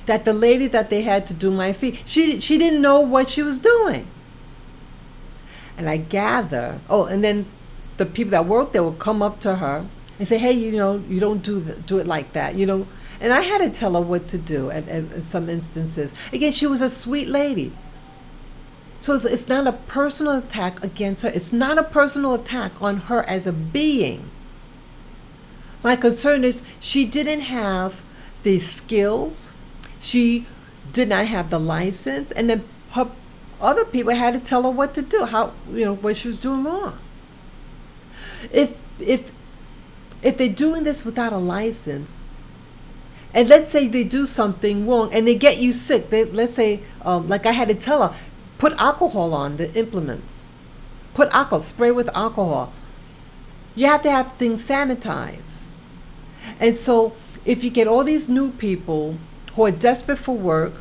That the lady that they had to do my feet, she didn't know what she was doing. And I gather, and then the people that work there would come up to her and say, hey, you don't do it like that, And I had to tell her what to do at some instances. Again, she was a sweet lady. So it's not a personal attack against her. It's not a personal attack on her as a being. My concern is she didn't have the skills. She did not have the license. And then her other people had to tell her what to do, what she was doing wrong. If they're doing this without a license, and let's say they do something wrong and they get you sick, let's say, like I had to tell her, put alcohol on the implements. Put alcohol, spray with alcohol. You have to have things sanitized. And so if you get all these new people who are desperate for work,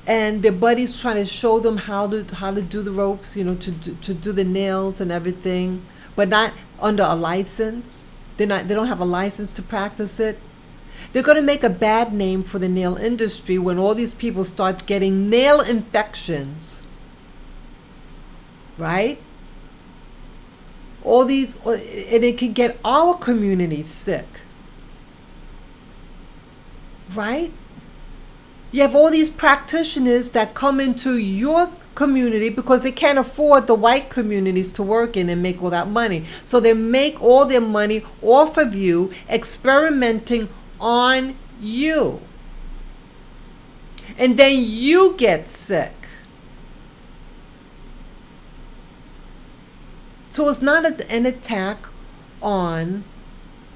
and their buddies trying to show them how to do the ropes, to do the nails and everything, but not under a license. They don't have a license to practice it. They're going to make a bad name for the nail industry when all these people start getting nail infections, right? All these, and it can get our community sick, right? You have all these practitioners that come into your community because they can't afford the white communities to work in and make all that money. So they make all their money off of you, experimenting on you. And then you get sick. So it's not an attack on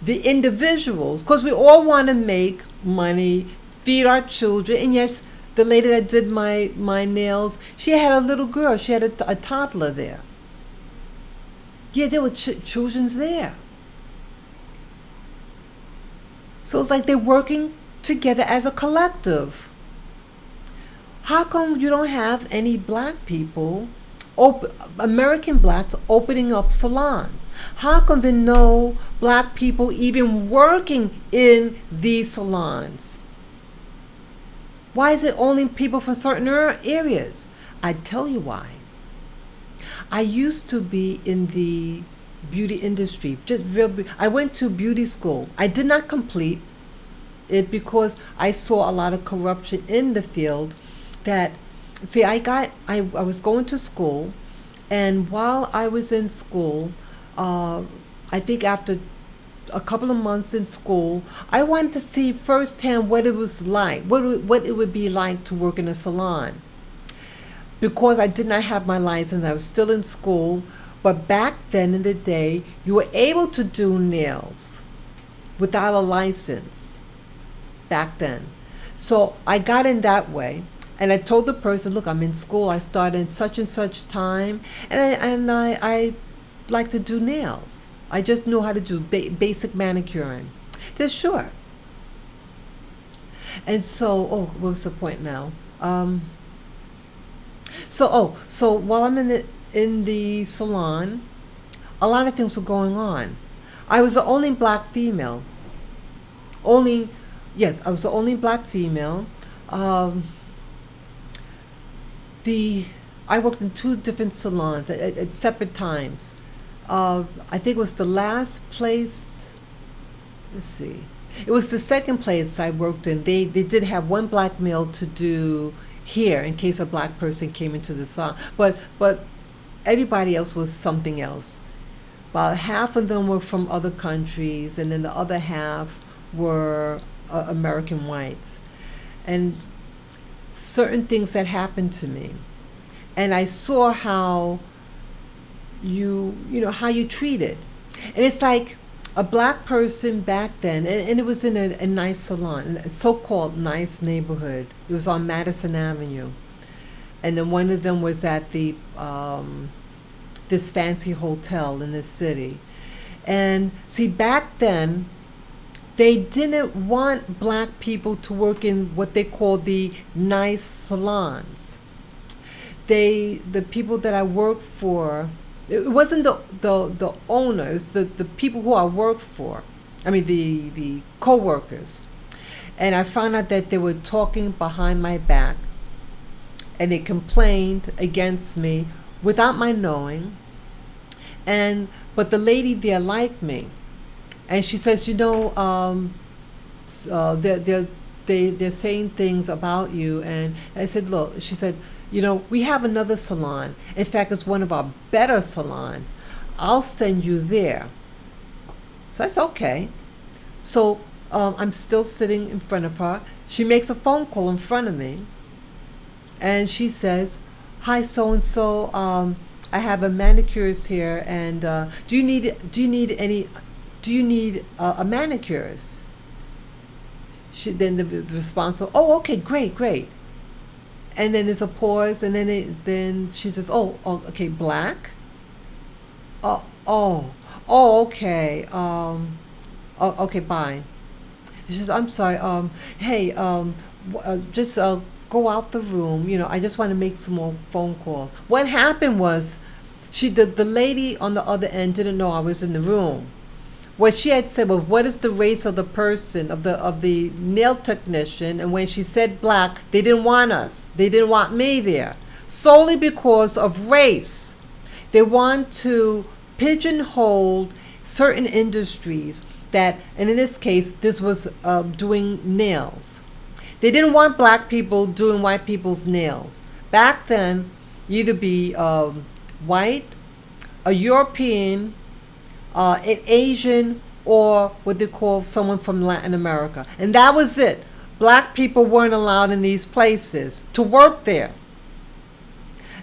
the individuals, because we all want to make money, feed our children. And yes, the lady that did my nails, she had a little girl. She had a toddler there. Yeah, there were children's there. So it's like they're working together as a collective. How come you don't have any black people, American blacks, opening up salons? How come there are no black people even working in these salons? Why is it only people from certain areas? I tell you why. I used to be in the beauty industry. I went to beauty school. I did not complete it because I saw a lot of corruption in the field. I was going to school, and while I was in school, I think after a couple of months in school, I wanted to see firsthand what it was like, what it would be like to work in a salon. Because I did not have my license, I was still in school. But back then in the day, you were able to do nails without a license back then. So I got in that way. And I told the person, look, I'm in school. I started in such and such time. And I like to do nails. I just know how to do basic manicuring. They're sure. And so, what was the point now? So while I'm in the salon, a lot of things were going on. I was the only black female. I was the only black female. I worked in 2 different salons at separate times. I think it was the last place. Let's see. It was the second place I worked in. They did have one black male to do hair in case a black person came into the salon, but everybody else was something else. About half of them were from other countries, and then the other half were American whites. And certain things that happened to me, and I saw how how you treat it. And it's like a black person back then, and it was in a nice salon, a so-called nice neighborhood. It was on Madison Avenue, and then one of them was at the this fancy hotel in the city. And see, back then they didn't want black people to work in what they call the nice salons. The people that I worked for, it wasn't the owners, the people who I worked for. I mean the co-workers. And I found out that they were talking behind my back, and they complained against me without my knowing. But the lady there liked me. And she says, they're saying things about you. And I said, look, she said, we have another salon. In fact, it's one of our better salons. I'll send you there. So I said, okay. So I'm still sitting in front of her. She makes a phone call in front of me. And she says, hi, so-and-so, I have a manicurist here. And do you need a manicurist? Then the response was, oh, okay, great. And then there's a pause, and then she says, oh, okay, black? Oh, okay. Okay, bye. She says, I'm sorry. Hey, just go out the room. I just want to make some more phone calls. What happened was, the lady on the other end didn't know I was in the room. What she had said was, what is the race of the person, of the nail technician? And when she said black, they didn't want us. They didn't want me there. Solely because of race. They want to pigeonhole certain industries and in this case, this was doing nails. They didn't want black people doing white people's nails. Back then, you either be white, a European, an Asian, or what they call someone from Latin America. And that was it. Black people weren't allowed in these places to work there.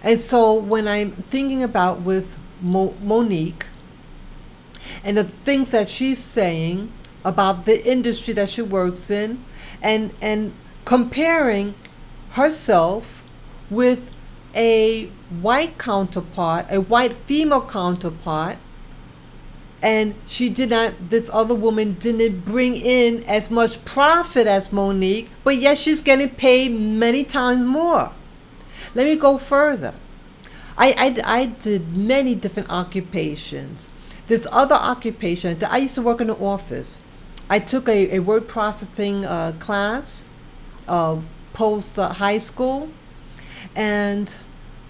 And so when I'm thinking about with Monique and the things that she's saying about the industry that she works in, and comparing herself with a white counterpart, a white female counterpart, And this other woman didn't bring in as much profit as Monique, but yet she's getting paid many times more. Let me go further. I did many different occupations. This other occupation, I used to work in the office. I took a word processing class post high school, and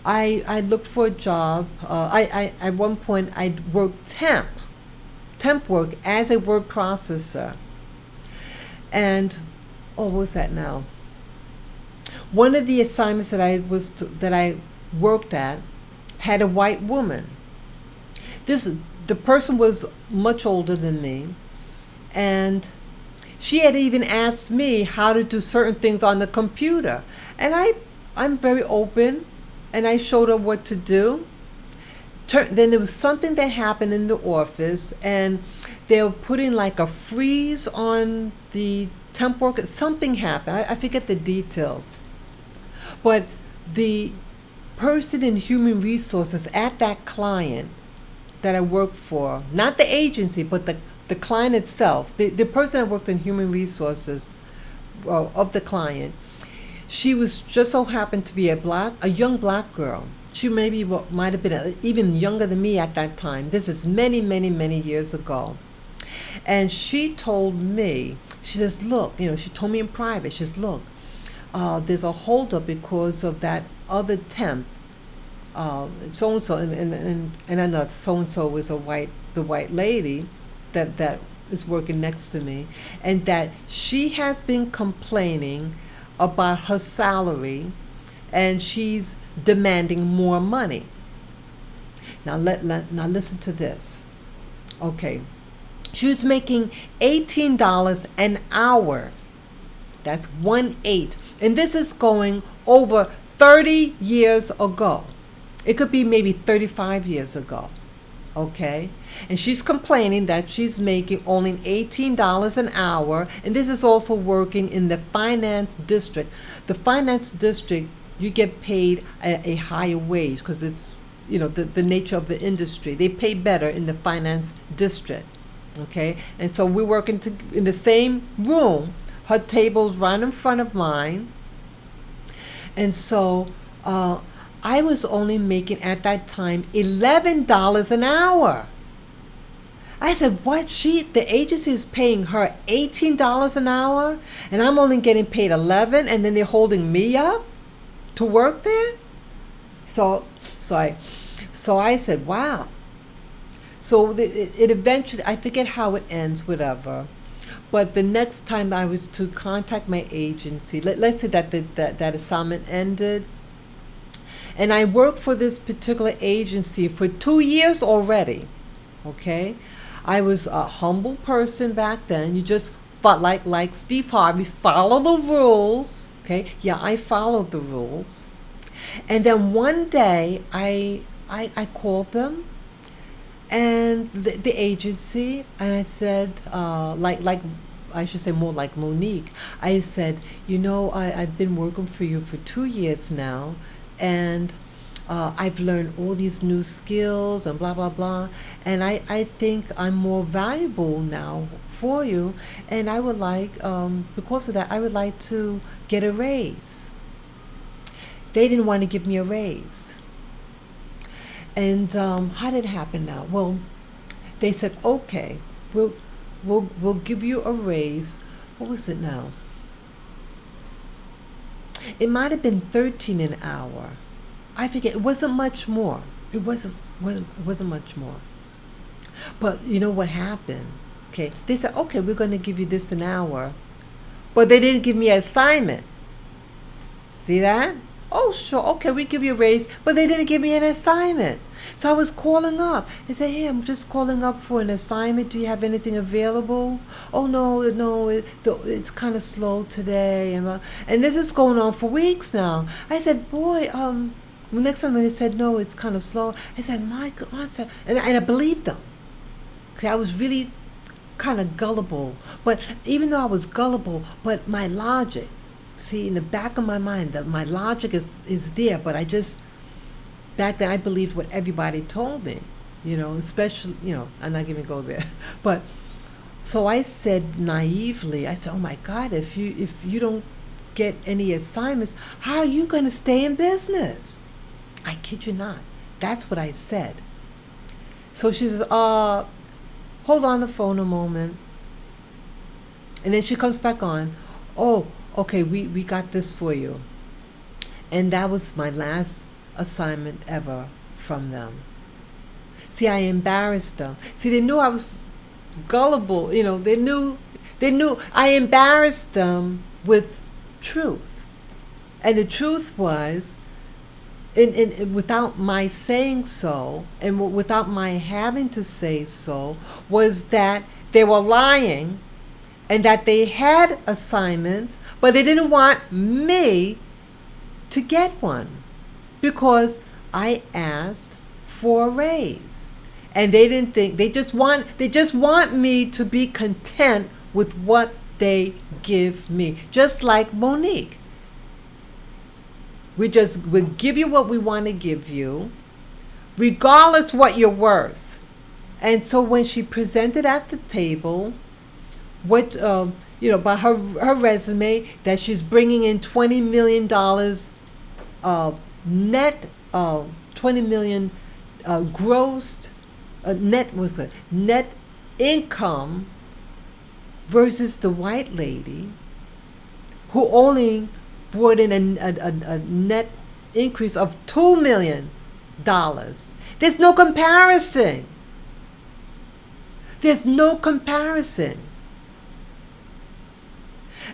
I looked for a job. I at one point I worked temp work as a word processor, and what was that now? One of the assignments that I worked at had a white woman. The person was much older than me, and she had even asked me how to do certain things on the computer. And I'm very open, and I showed her what to do. Then there was something that happened in the office, and they were putting like a freeze on the temp work. Something happened. I forget the details. But the person in human resources at that client that I worked for, not the agency, but the client itself, the person that worked in human resources of the client, she was just so happened to be a young black girl. She might have been even younger than me at that time. This is many, many, many years ago. And she told me, she says, look, she told me in private, she says, look, there's a holdup because of that other temp, so-and-so, and I know so-and-so is the white lady that is working next to me, and that she has been complaining about her salary, and she's demanding more money. Now now listen to this. Okay, she was making $18 an hour. That's 1/8, and this is going over 30 years ago. It could be maybe 35 years ago. Okay, and she's complaining that she's making only $18 an hour, and this is also working in the finance district. The finance district, you get paid a higher wage because it's the nature of the industry. They pay better in the finance district. Okay, and so we're working in the same room. Her table's right in front of mine, and so I was only making at that time $11 an hour. I said, what? The agency is paying her $18 an hour, and I'm only getting paid $11, and then they're holding me up to work there? So I said, wow. So it eventually, I forget how it ends, whatever. But the next time I was to contact my agency, let's say that assignment ended, and I worked for this particular agency for 2 years already. Okay, I was a humble person back then. You just felt like Steve Harvey, follow the rules. Okay, yeah, I followed the rules. And then one day I called them, and the agency, and I said, like I should say more like Monique. I said, I've been working for you for 2 years now, and I've learned all these new skills and blah, blah, blah. And I think I'm more valuable now for you. And I would like, because of that, I would like to get a raise. They didn't want to give me a raise. And how did it happen now? Well, they said, okay, we'll give you a raise. What was it now? It might have been 13 an hour. I forget. It wasn't much more. It wasn't much more. But you know what happened? Okay, they said, okay, we're going to give you this an hour, but they didn't give me an assignment. See that? Oh, sure. Okay, we give you a raise, but they didn't give me an assignment. So I was calling up. I said, hey, I'm just calling up for an assignment. Do you have anything available? Oh, no, it's kind of slow today. And this is going on for weeks now. I said, boy, the next time they said, no, it's kind of slow. I said, my God. And I believed them. Okay, I was really kind of gullible. But even though I was gullible, but my logic, see, in the back of my mind, that my logic is there, but back then I believed what everybody told me. especially, I'm not going to go there. But so I said naively, I said, oh my God, if you don't get any assignments, how are you going to stay in business? I kid you not. That's what I said. So she says, hold on the phone a moment. And then she comes back on. Oh, okay, we got this for you. And that was my last assignment ever from them. See, I embarrassed them. See, they knew I was gullible. They knew I embarrassed them with truth. And the truth was, without my saying so, and without my having to say so, was that they were lying and that they had assignments, but they didn't want me to get one because I asked for a raise. And they didn't think, they just want me to be content with what they give me. Just like Monique. We give you what we want to give you, regardless what you're worth. And so when she presented at the table, what by her resume, that she's bringing in $20 million net, $20 million grossed net income versus the white lady who only brought in a net increase of $2 million. There's no comparison. There's no comparison.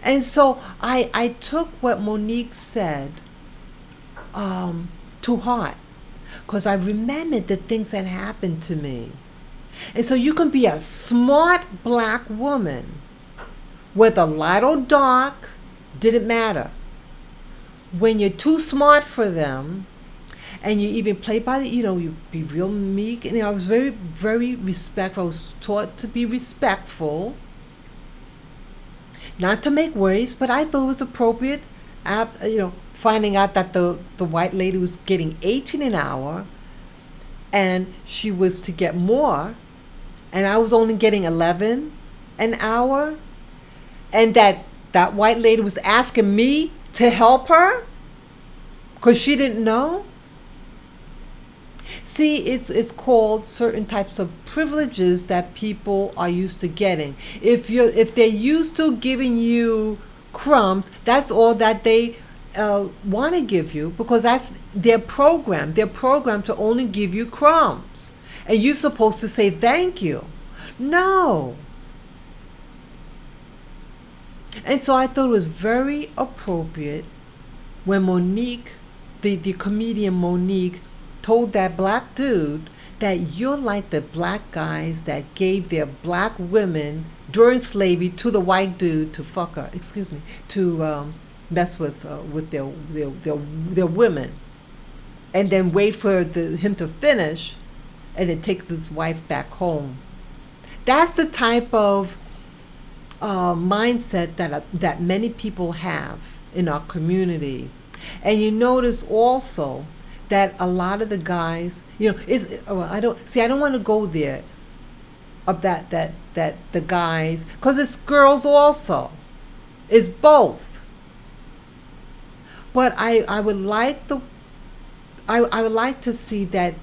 And so I took what Monique said to heart, because I remembered the things that happened to me. And so you can be a smart black woman, whether light or dark, didn't matter. When you're too smart for them, and you even play by the, you be real meek. And I was very, very respectful. I was taught to be respectful, not to make waves, but I thought it was appropriate after, finding out that the white lady was getting 18 an hour and she was to get more, and I was only getting 11 an hour, and that white lady was asking me to help her because she didn't know. See, it's called certain types of privileges that people are used to getting. If they're used to giving you crumbs, that's all that they want to give you, because that's their program. They're programmed to only give you crumbs, and you're supposed to say thank you. No. And so I thought it was very appropriate when Monique, the comedian Monique, told that black dude that you're like the black guys that gave their black women during slavery to the white dude to fuck her, to mess with their women, and then wait for him to finish, and then take his wife back home. That's the type of mindset that many people have in our community. And you notice also that a lot of the guys, I don't want to go there, of that the guys, because it's girls also. It's both. But I would like I would like to see that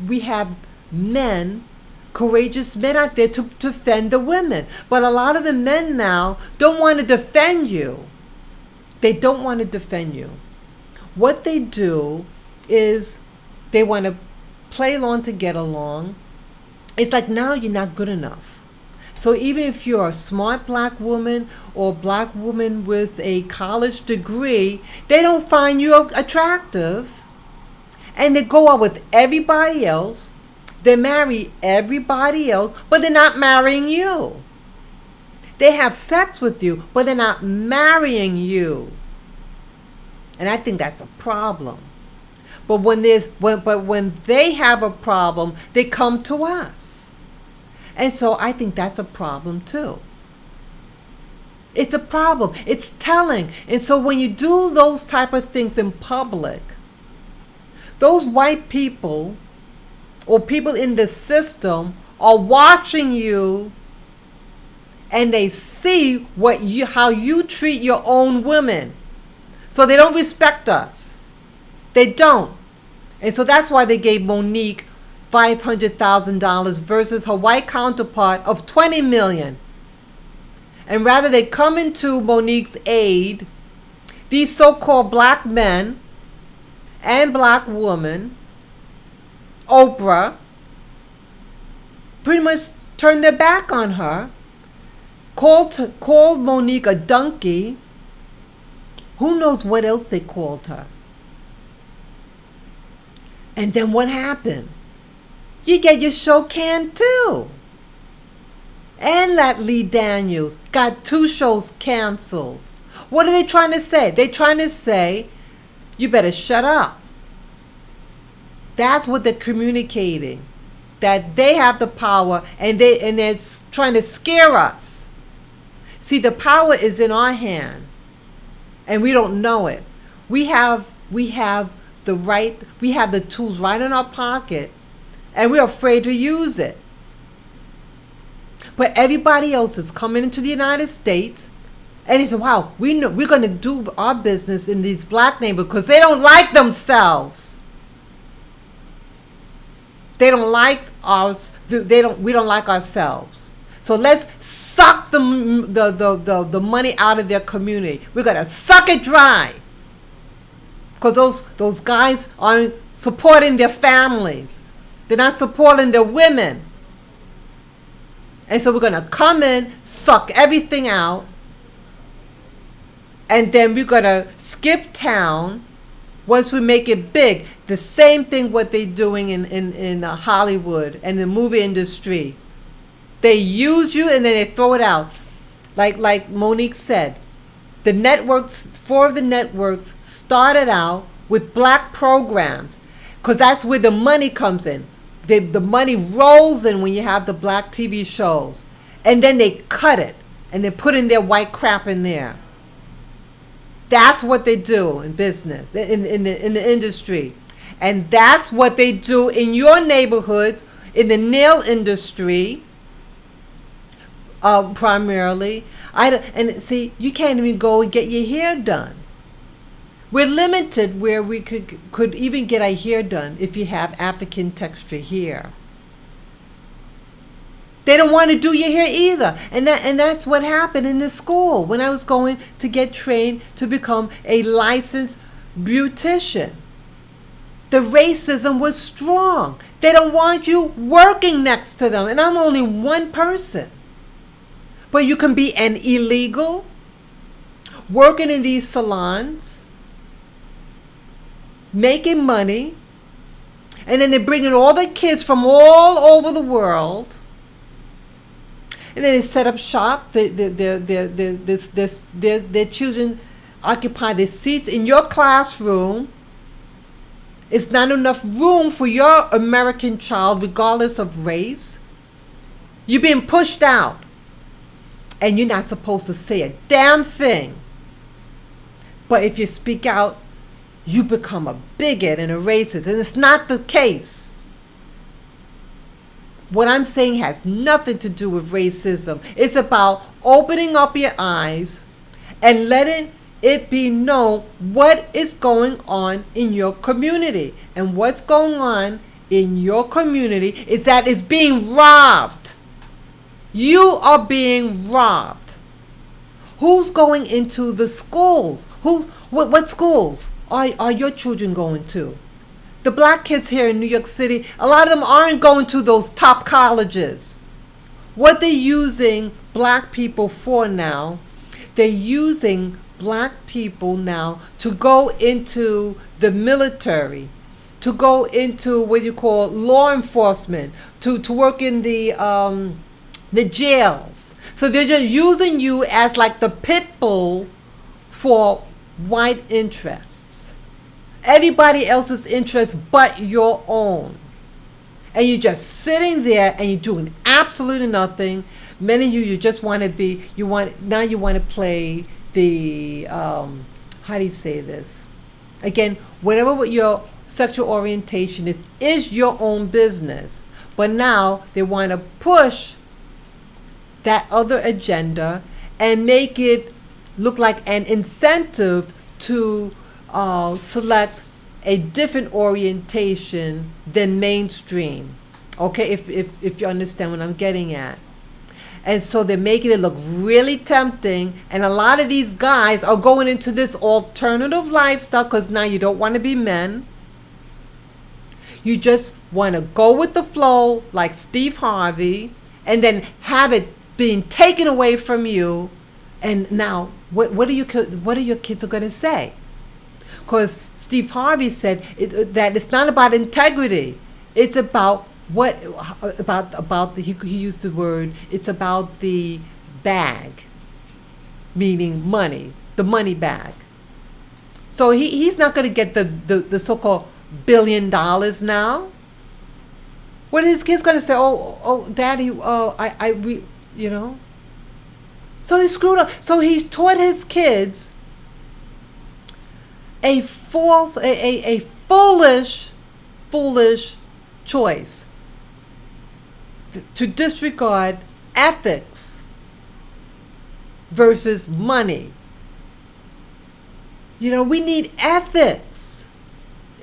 we have men, courageous men out there to defend the women. But a lot of the men now don't want to defend you. They don't want to defend you. What they do is they want to play along to get along. It's like, now you're not good enough. So even if you're a smart black woman or black woman with a college degree, they don't find you attractive. And they go out with everybody else. They marry everybody else, but they're not marrying you. They have sex with you, but they're not marrying you. And I think that's a problem. But when they have a problem, they come to us. And so I think that's a problem too. It's a problem. It's telling. And so when you do those type of things in public, those white people or people in the system are watching you, and they see how you treat your own women. So they don't respect us. They don't. And so that's why they gave Monique $500,000 versus her white counterpart of $20 million. And rather they come into Monique's aid, these so-called black men and black women, Oprah, pretty much turned their back on her, called Monique a donkey. Who knows what else they called her? And then what happened? You get your show canned too. And that Lee Daniels got 2 shows canceled. What are they trying to say? They're trying to say, you better shut up. That's what they're communicating. That they have the power, and they're trying to scare us. See, the power is in our hand, and we don't know it. We have the right, we have the tools right in our pocket, and we're afraid to use it. But everybody else is coming into the United States, and they say, wow, we're going to do our business in these black neighborhoods because they don't like themselves. They don't like us. We don't like ourselves. So let's suck the money out of their community. We're gonna suck it dry, because those guys aren't supporting their families. They're not supporting their women. And so we're gonna come in, suck everything out, and then we're gonna skip town once we make it big. The same thing what they're doing in Hollywood and the movie industry. They use you and then they throw it out. Like Monique said, the networks, 4 of the networks started out with black programs, because that's where the money comes in. The money rolls in when you have the black TV shows. And then they cut it and they put in their white crap in there. That's what they do in business, in the industry. And that's what they do in your neighborhoods, in the nail industry, primarily. And see, you can't even go and get your hair done. We're limited where we could even get our hair done if you have African texture hair. They don't want to do your hair either. And that's what happened in this school when I was going to get trained to become a licensed beautician. The racism was strong. They don't want you working next to them. And I'm only one person. But you can be an illegal, working in these salons, making money, and then they bring in all the kids from all over the world, and then they set up shop. Their children occupy the seats in your classroom. It's not enough room for your American child, regardless of race. You're being pushed out. And you're not supposed to say a damn thing. But if you speak out, you become a bigot and a racist. And it's not the case. What I'm saying has nothing to do with racism. It's about opening up your eyes and letting it be known what is going on in your community. And what's going on in your community is that it's being robbed. You are being robbed. Who's going into the schools? What schools are your children going to? The black kids here in New York City, a lot of them aren't going to those top colleges. What they're using black people for now, they're using black people now to go into the military, to go into what you call law enforcement, to work in the jails. So they're just using you as like the pit bull for white interests. Everybody else's interests but your own. And you're just sitting there and you're doing absolutely nothing. Many of you just want to be, you want to play the, how do you say this? Again, whatever your sexual orientation is your own business. But now they want to push that other agenda and make it look like an incentive to select a different orientation than mainstream. Okay, if you understand what I'm getting at. And so they're making it look really tempting. And a lot of these guys are going into this alternative lifestyle because now you don't want to be men. You just want to go with the flow like Steve Harvey and then have it being taken away from you. And now, what are your kids are going to say? Because Steve Harvey said that it's not about integrity. It's about he used the word, it's about the bag, meaning money, the money bag. So he's not going to get the so-called $1 billion now. What are his kids going to say? Oh, daddy, we, you know. So he screwed up. So he's taught his kids a foolish choice to disregard ethics versus money. You know, we need ethics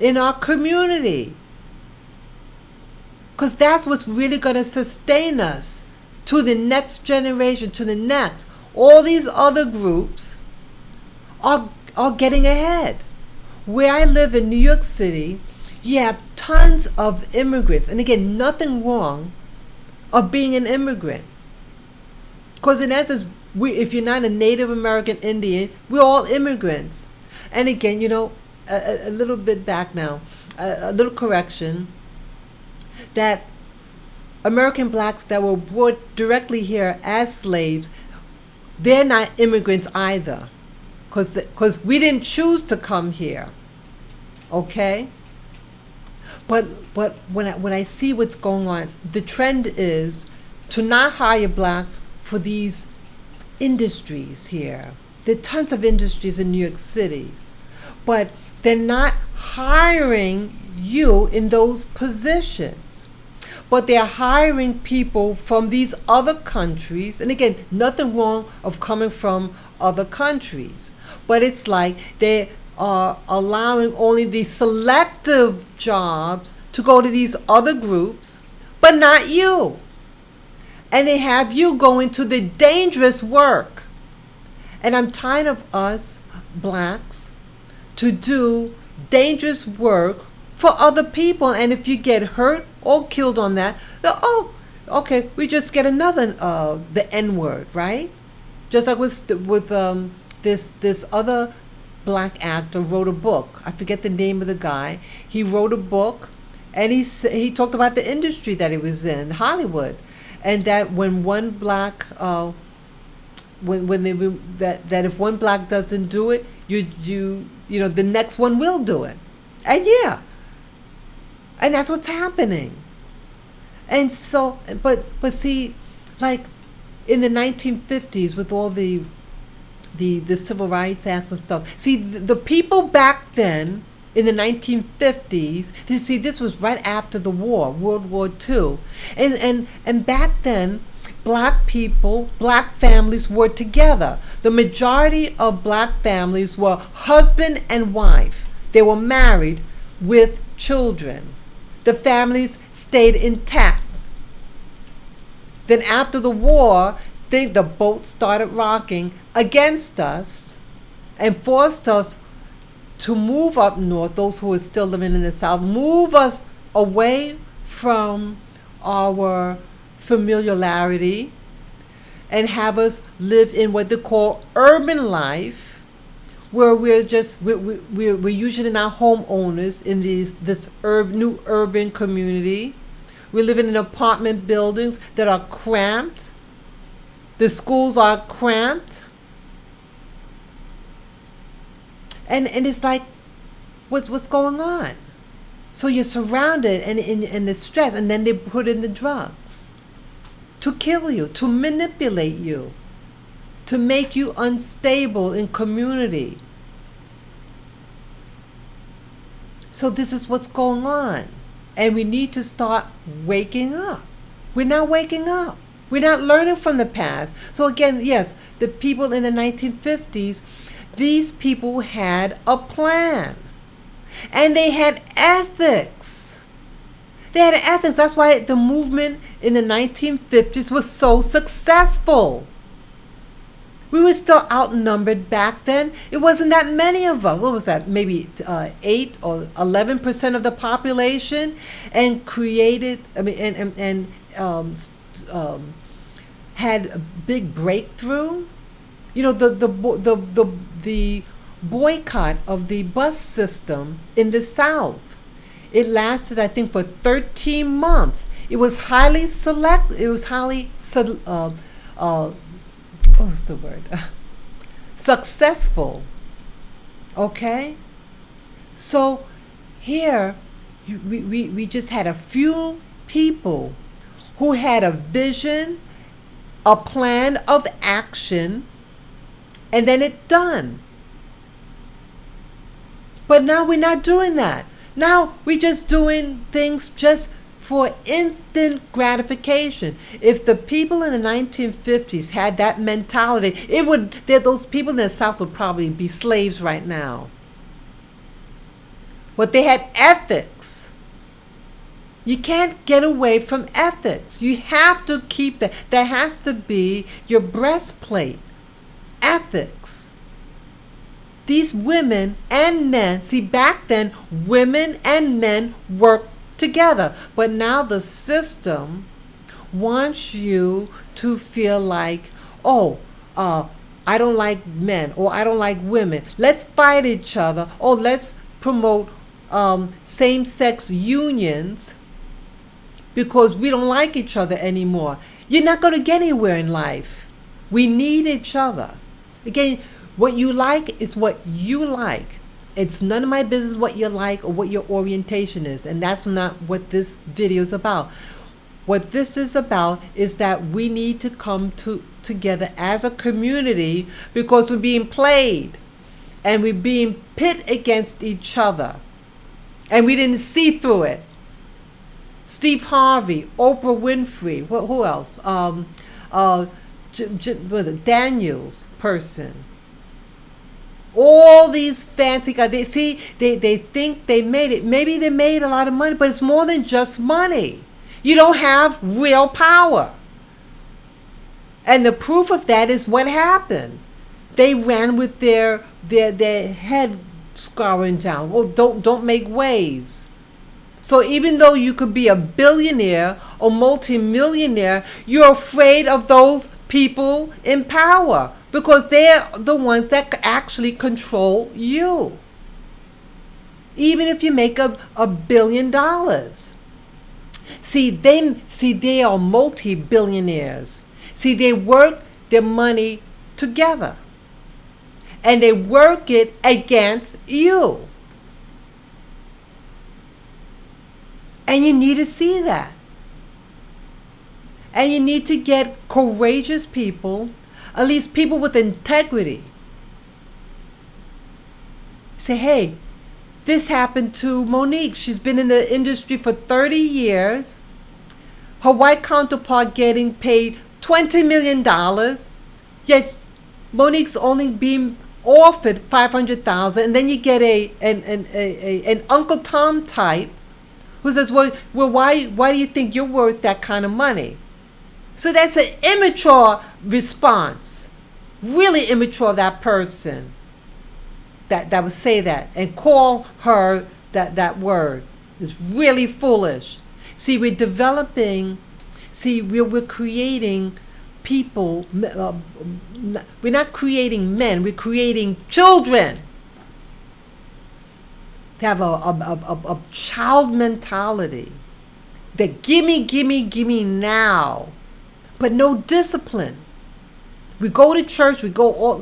in our community because that's what's really going to sustain us to the next generation, to the next. All these other groups are getting ahead. Where I live in New York City, you have tons of immigrants. And again, nothing wrong of being an immigrant. Because in essence, if you're not a Native American Indian, we're all immigrants. And again, you know, a little bit back now, a little correction, that American blacks that were brought directly here as slaves, they're not immigrants either. Because we didn't choose to come here. Okay? But when I see what's going on, the trend is to not hire blacks for these industries here. There are tons of industries in New York City, but they're not hiring you in those positions. But they're hiring people from these other countries. And again, nothing wrong of coming from other countries. But it's like they are allowing only the selective jobs to go to these other groups, but not you. And they have you go into the dangerous work. And I'm tired of us blacks to do dangerous work for other people. And if you get hurt or killed on that, okay, we just get another the N-word, right? Just like with this other black actor wrote a book. I forget the name of the guy. He wrote a book, and he talked about the industry that he was in, Hollywood, and that when one black that if one black doesn't do it, you know the next one will do it, and yeah, and that's what's happening. And so, but see, like in the 1950s with all the Civil Rights Act and stuff. See, the people back then in the 1950s, this was right after the war, World War II. And back then, black people, black families were together. The majority of black families were husband and wife. They were married with children. The families stayed intact. Then after the war, the boat started rocking against us and forced us to move up north, those who are still living in the South, move us away from our familiarity and have us live in what they call urban life, where we're usually not homeowners in this new urban community. We live in apartment buildings that are cramped. The schools are cramped. And it's like, what's going on? So you're surrounded and the stress, and then they put in the drugs to kill you, to manipulate you, to make you unstable in community. So this is what's going on. And we need to start waking up. We're not waking up. We're not learning from the past. So again, yes, the people in the 1950s, these people had a plan. And they had ethics. They had ethics. That's why the movement in the 1950s was so successful. We were still outnumbered back then. It wasn't that many of us. What was that? Maybe 8 or 11% of the population, and created. I mean, had a big breakthrough. You know, the boycott of the bus system in the South. It lasted, I think, for 13 months. It was highly select. It was highly what's the word? Successful. Okay? So here, we just had a few people who had a vision, a plan of action, and then it done. But now we're not doing that. Now we're just doing things just for instant gratification. If the people in the 1950s had that mentality, those people in the South would probably be slaves right now. But they had ethics. You can't get away from ethics. You have to keep that. That has to be your breastplate. Ethics. These women and men, see, back then, women and men worked together. But now the system wants you to feel like, I don't like men, or I don't like women. Let's fight each other, or let's promote same-sex unions because we don't like each other anymore. You're not going to get anywhere in life. We need each other. Again, what you like is what you like. It's none of my business what you like or what your orientation is. And that's not what this video is about. What this is about is that we need to come together as a community, because we're being played and we're being pit against each other. And we didn't see through it. Steve Harvey, Oprah Winfrey, who else? Daniels person. All these fancy guys, they think they made it. Maybe they made a lot of money, but it's more than just money. You don't have real power. And the proof of that is what happened. They ran with their head scarring down. Well, don't make waves. So even though you could be a billionaire or multimillionaire, you're afraid of those people in power, because they're the ones that actually control you. Even if you make $1 billion. See, they are multi-billionaires. See, they work their money together. And they work it against you. And you need to see that. And you need to get courageous people, at least people with integrity. Say, hey, this happened to Monique. She's been in the industry for 30 years. Her white counterpart getting paid $20 million. Yet Monique's only being offered $500,000. And then you get an Uncle Tom type who says, well, why do you think you're worth that kind of money? So that's an immature response. Really immature of that person that would say that and call her that word. It's really foolish. See, we're developing, we're creating people. We're not creating men, we're creating children. To have a child mentality. That gimme now. But no discipline. We go to church,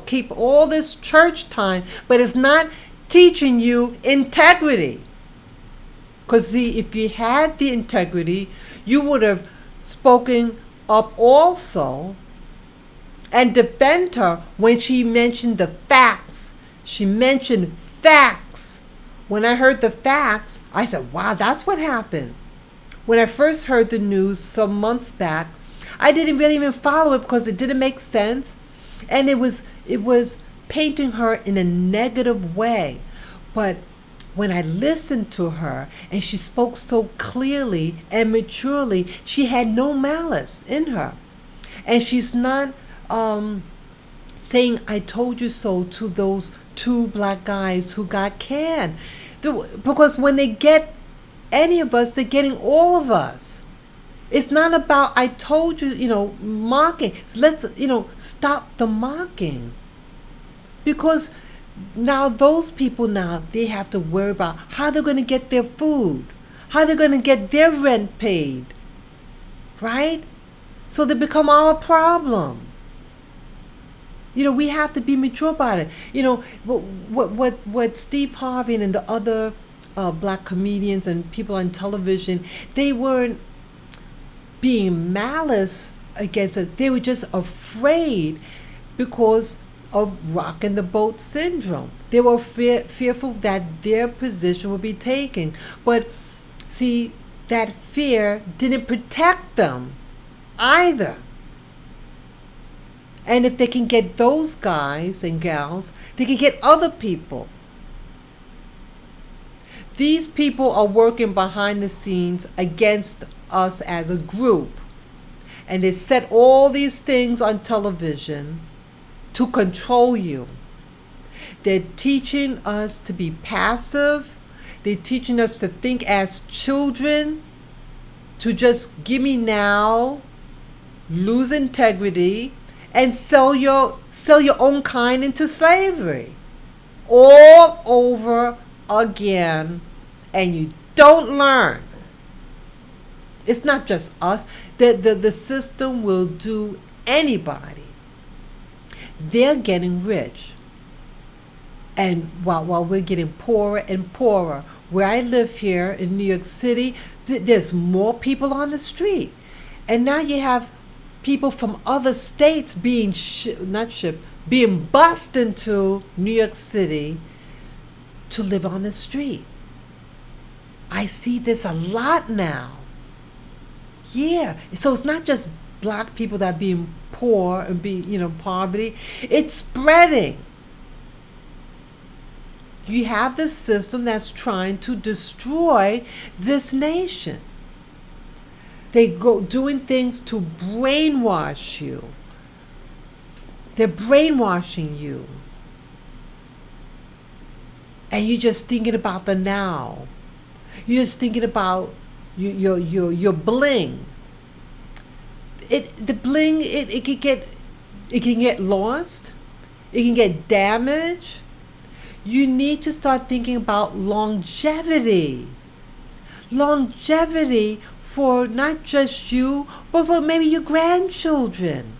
keep all this church time, but it's not teaching you integrity. Because see, if you had the integrity, you would have spoken up also and defend her when she mentioned the facts. She mentioned facts. When I heard the facts, I said, wow, that's what happened. When I first heard the news some months back, I didn't really even follow it because it didn't make sense. And it was painting her in a negative way. But when I listened to her and she spoke so clearly and maturely, she had no malice in her. And she's not saying, I told you so to those two black guys who got canned. Because when they get any of us, they're getting all of us. It's not about, I told you, mocking. So let's, stop the mocking. Because now those people they have to worry about how they're going to get their food, how they're going to get their rent paid, right? So they become our problem. We have to be mature about it. What Steve Harvey and the other black comedians and people on television, they weren't being malice against it. They were just afraid because of rocking the boat syndrome. They were fearful that their position would be taken. But see, that fear didn't protect them either. And if they can get those guys and gals, they can get other people. These people are working behind the scenes against us as a group. And they set all these things on television to control you. They're teaching us to be passive. They're teaching us to think as children, to just give me now, lose integrity, and sell your own kind into slavery all over again. And you don't learn. It's not just us. The system will do anybody. They're getting rich. And while we're getting poorer and poorer. Where I live here in New York City, there's more people on the street. And now you have people from other states being being bussed into New York City to live on the street. I see this a lot now. Yeah, so it's not just black people that are being poor and poverty. It's spreading. You have this system that's trying to destroy this nation. They go doing things to brainwash you. They're brainwashing you. And you're just thinking about the now. You're just thinking about your bling. The bling, it can get lost. It can get damaged. You need to start thinking about longevity. Longevity for not just you, but for maybe your grandchildren.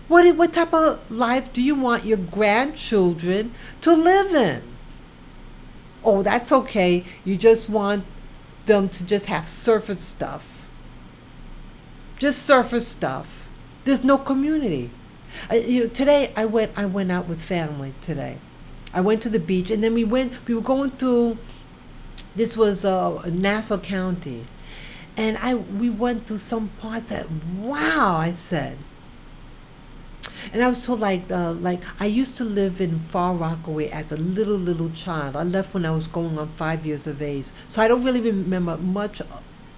What type of life do you want your grandchildren to live in? Oh, that's okay. You just want them to just have surface stuff. Just surface stuff. There's no community. Today I went out with family today. I went to the beach, and then we were going through, this was Nassau County. And we went through some parts that, wow, I said. And I was told like I used to live in Far Rockaway as a little child. I left when I was going on 5 years of age. So I don't really remember much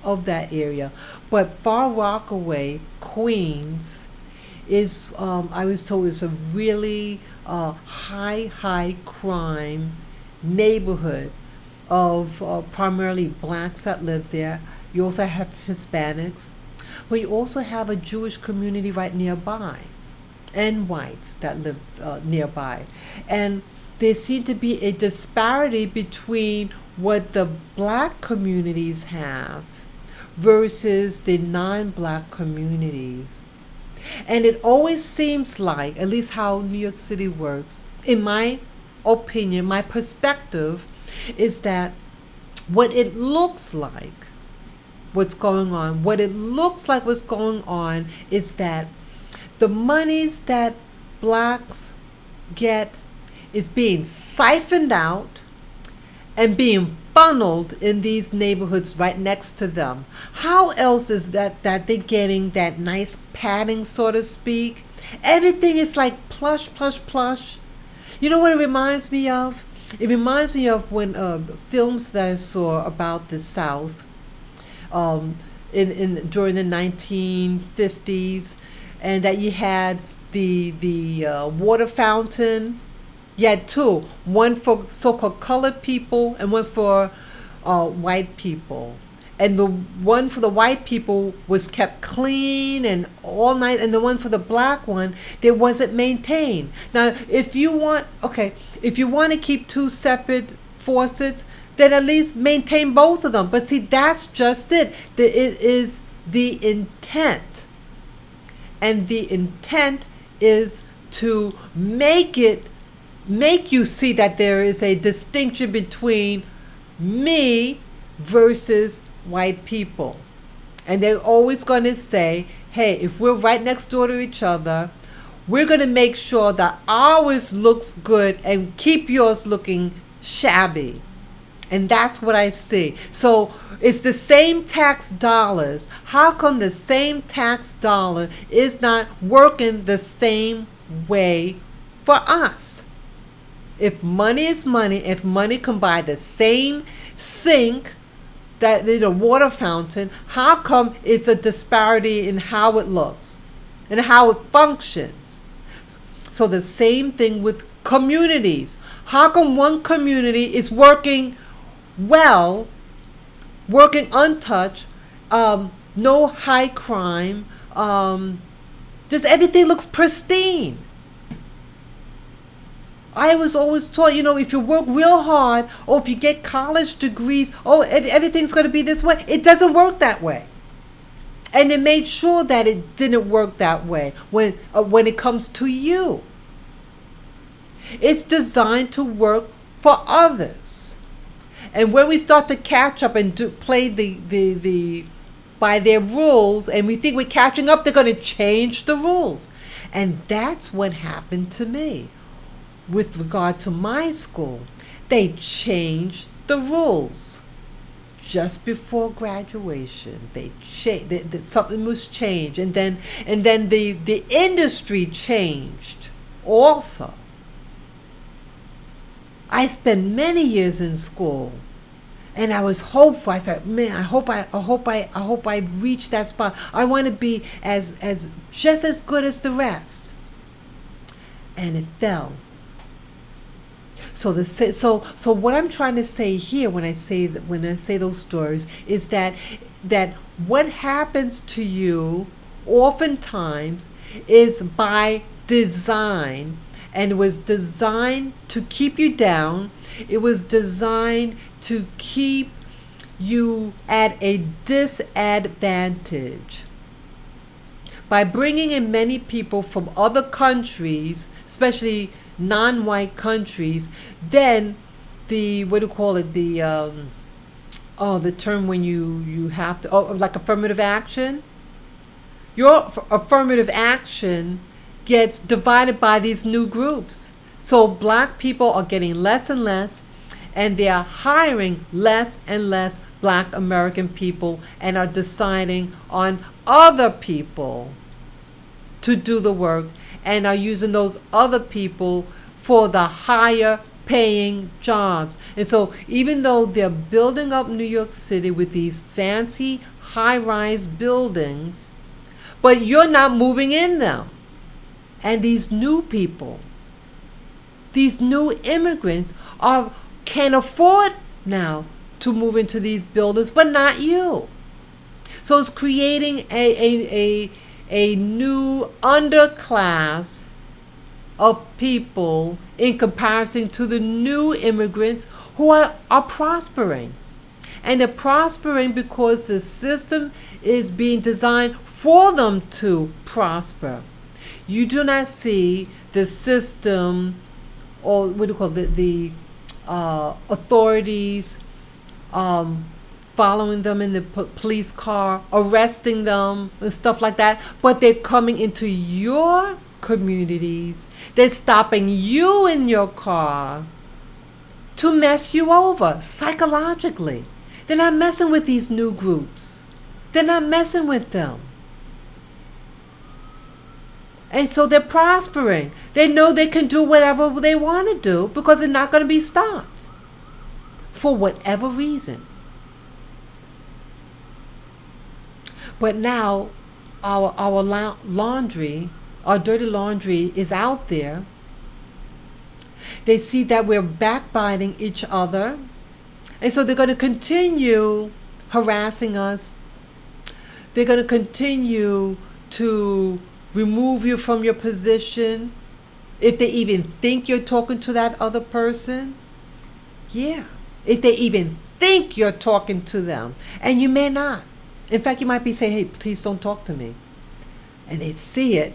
of that area. But Far Rockaway, Queens, is, I was told, is a really high crime neighborhood of primarily blacks that live there. You also have Hispanics, but you also have a Jewish community right nearby, and whites that live nearby. And there seemed to be a disparity between what the black communities have versus the non-black communities. And it always seems like, at least how New York City works, in my opinion, my perspective, is that what it looks like what's going on is that the monies that blacks get is being siphoned out, and being funneled in these neighborhoods right next to them. How else is that they're getting that nice padding, so to speak? Everything is like plush, plush, plush. You know what it reminds me of? It reminds me of when films that I saw about the South, in during the 1950s, and that you had the water fountain. You had two, one for so-called colored people and one for white people. And the one for the white people was kept clean and all night, and the one for the black one, that wasn't maintained. Now, if you want to keep two separate faucets, then at least maintain both of them. But see, that's just it. It is the intent. And the intent is to make you see that there is a distinction between me versus white people. And they're always going to say, hey, if we're right next door to each other, we're going to make sure that ours looks good and keep yours looking shabby. And that's what I see. So it's the same tax dollars. How come the same tax dollar is not working the same way for us? If money is money, if money can buy the same sink, that in a water fountain, how come it's a disparity in how it looks and how it functions? So the same thing with communities. How come one community is working well, working untouched, no high crime, just everything looks pristine? I was always taught, if you work real hard, or if you get college degrees, everything's going to be this way. It doesn't work that way. And they made sure that it didn't work that way when it comes to you. It's designed to work for others. And when we start to catch up and play the by their rules, and we think we're catching up, they're going to change the rules. And that's what happened to me. With regard to my school, they changed the rules just before graduation. Something was changed, and then the industry changed also. I spent many years in school, and I was hopeful. I said, "Man, I hope I reach that spot. I want to be as just as good as the rest." And it fell. So what I'm trying to say here when I say those stories is that what happens to you oftentimes is by design, and it was designed to keep you down. It was designed to keep you at a disadvantage. By bringing in many people from other countries, especially non-white countries, then the term when you have to, like affirmative action, your affirmative action gets divided by these new groups. So black people are getting less and less, and they are hiring less and less black American people, and are deciding on other people to do the work, and are using those other people for the higher paying jobs. And so even though they're building up New York City with these fancy high-rise buildings, but you're not moving in them. And these new people, these new immigrants can afford now to move into these buildings, but not you. So it's creating a new underclass of people in comparison to the new immigrants who are prospering. And they're prospering because the system is being designed for them to prosper. You do not see the system, or what do you call it, the authorities following them in the police car, arresting them and stuff like that, but they're coming into your communities. They're stopping you in your car to mess you over psychologically. They're not messing with these new groups. They're not messing with them. And so they're prospering. They know they can do whatever they want to do because they're not going to be stopped for whatever reason. But now our laundry, our dirty laundry is out there. They see that we're backbiting each other. And so they're going to continue harassing us. They're going to continue to remove you from your position. If they even think you're talking to that other person. Yeah. If they even think you're talking to them. And you may not. In fact, you might be saying, hey, please don't talk to me. And they see it.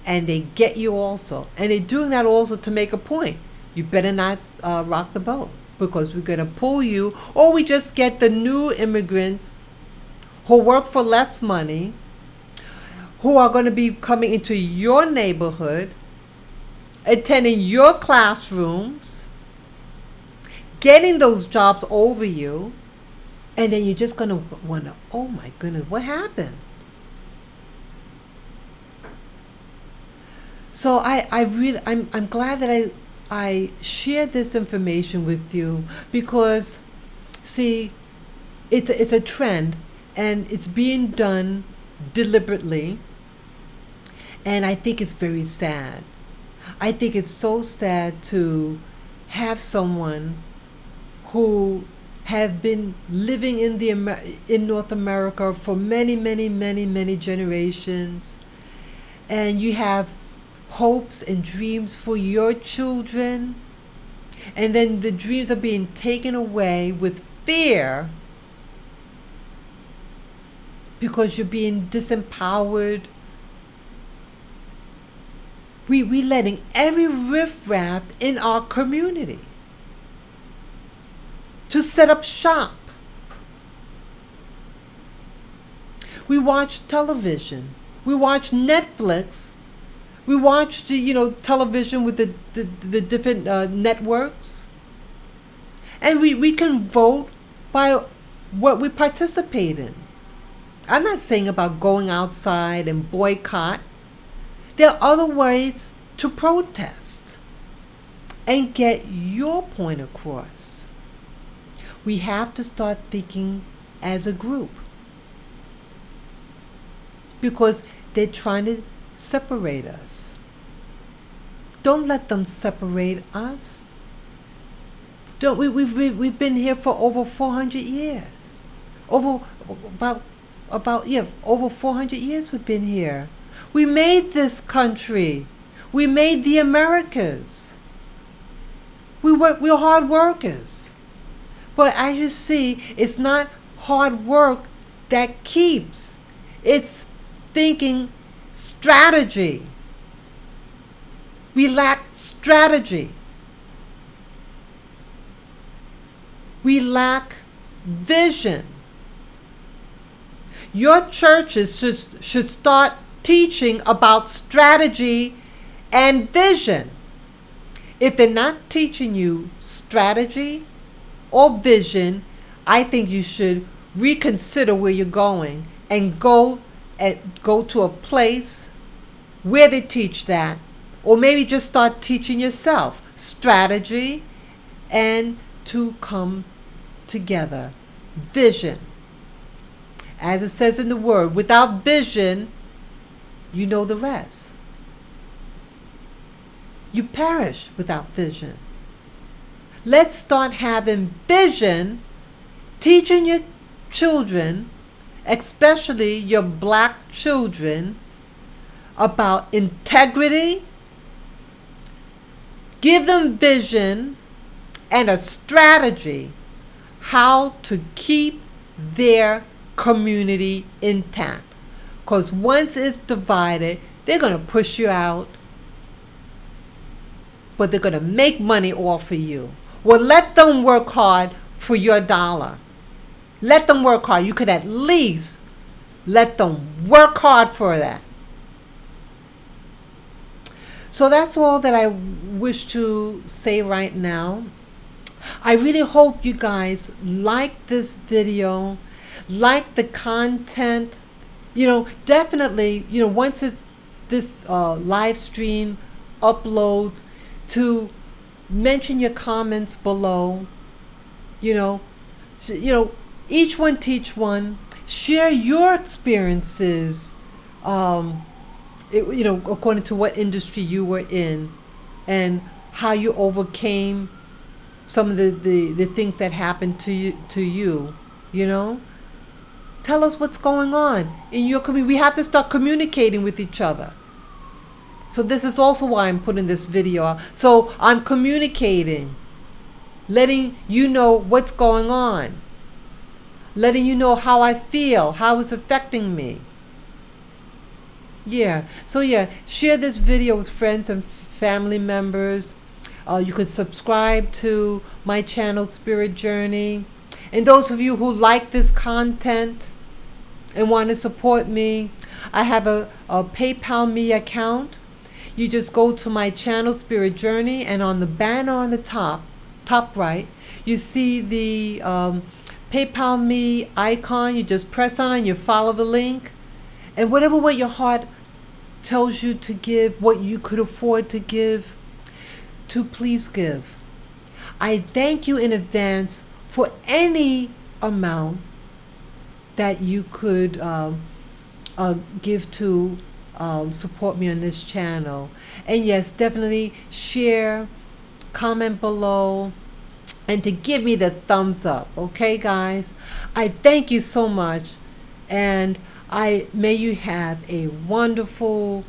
And they get you also. And they're doing that also to make a point. You better not rock the boat. Because we're going to pull you. Or we just get the new immigrants who work for less money, who are going to be coming into your neighborhood, attending your classrooms, getting those jobs over you, and then you're just going to wonder, oh my goodness, what happened? So I'm glad that I shared this information with you because, see, it's a trend and it's being done deliberately, and I think it's very sad. I think it's so sad to have someone who have been living in North America for many generations, and you have hopes and dreams for your children, and then the dreams are being taken away with fear because you're being disempowered. We letting every riffraff in our community to set up shop. We watch television. We watch Netflix. We watch television with the different networks. And we can vote by what we participate in. I'm not saying about going outside and boycott. There are other ways to protest and get your point across. We have to start thinking as a group because they're trying to separate us. Don't let them separate us. We've been here for over 400 years. Over 400 years we've been here. We made this country. We made the Americas. We're hard workers. But as you see, it's not hard work that keeps. It's thinking strategy. We lack strategy. We lack vision. Your churches should start teaching about strategy and vision. If they're not teaching you strategy or vision, I think you should reconsider where you're going and go to a place where they teach that, or maybe just start teaching yourself strategy and to come together. Vision. As it says in the word, without vision, you know the rest. You perish without vision. Let's start having vision, teaching your children, especially your black children, about integrity. Give them vision and a strategy how to keep their community intact. Because once it's divided, they're going to push you out, but they're going to make money off of you. Well, let them work hard for your dollar. Let them work hard. You could at least let them work hard for that. So that's all that I wish to say right now. I really hope you guys like this video, like the content. Definitely, once this live stream uploads, to mention your comments below. You know, you know, each one teach one. Share your experiences, according to what industry you were in, and how you overcame some of the things that happened to you. Tell us what's going on in your community. We have to start communicating with each other. So this is also why I'm putting this video out. So I'm communicating, letting you know what's going on, letting you know how I feel, how it's affecting me. So share this video with friends and family members. You could subscribe to my channel, Spirit Journey. And those of you who like this content and want to support me, I have a PayPal me account. You just go to my channel, Spirit Journey, and on the banner on the top right, you see the PayPal me icon. You just press on it and you follow the link. And whatever what your heart tells you to give, what you could afford to give, to please give. I thank you in advance for any amount that you could give to support me on this channel. And yes, definitely share, comment below, and to give me the thumbs up. Okay, guys? I thank you so much, and may you have a wonderful,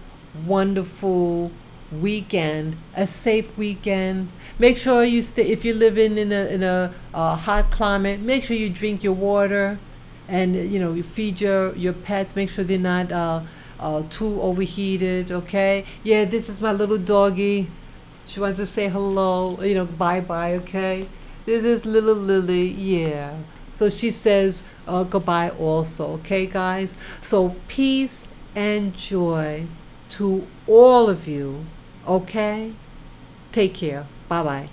wonderful weekend, a safe weekend. Make sure you stay, if you live in a hot climate, make sure you drink your water, and you feed your pets. Make sure they're not too overheated. Okay, this is my little doggy. She wants to say hello, bye bye. Okay, this is little Lily. So she says goodbye also. Okay, guys? So peace and joy to all of you. Okay? Take care. Bye-bye.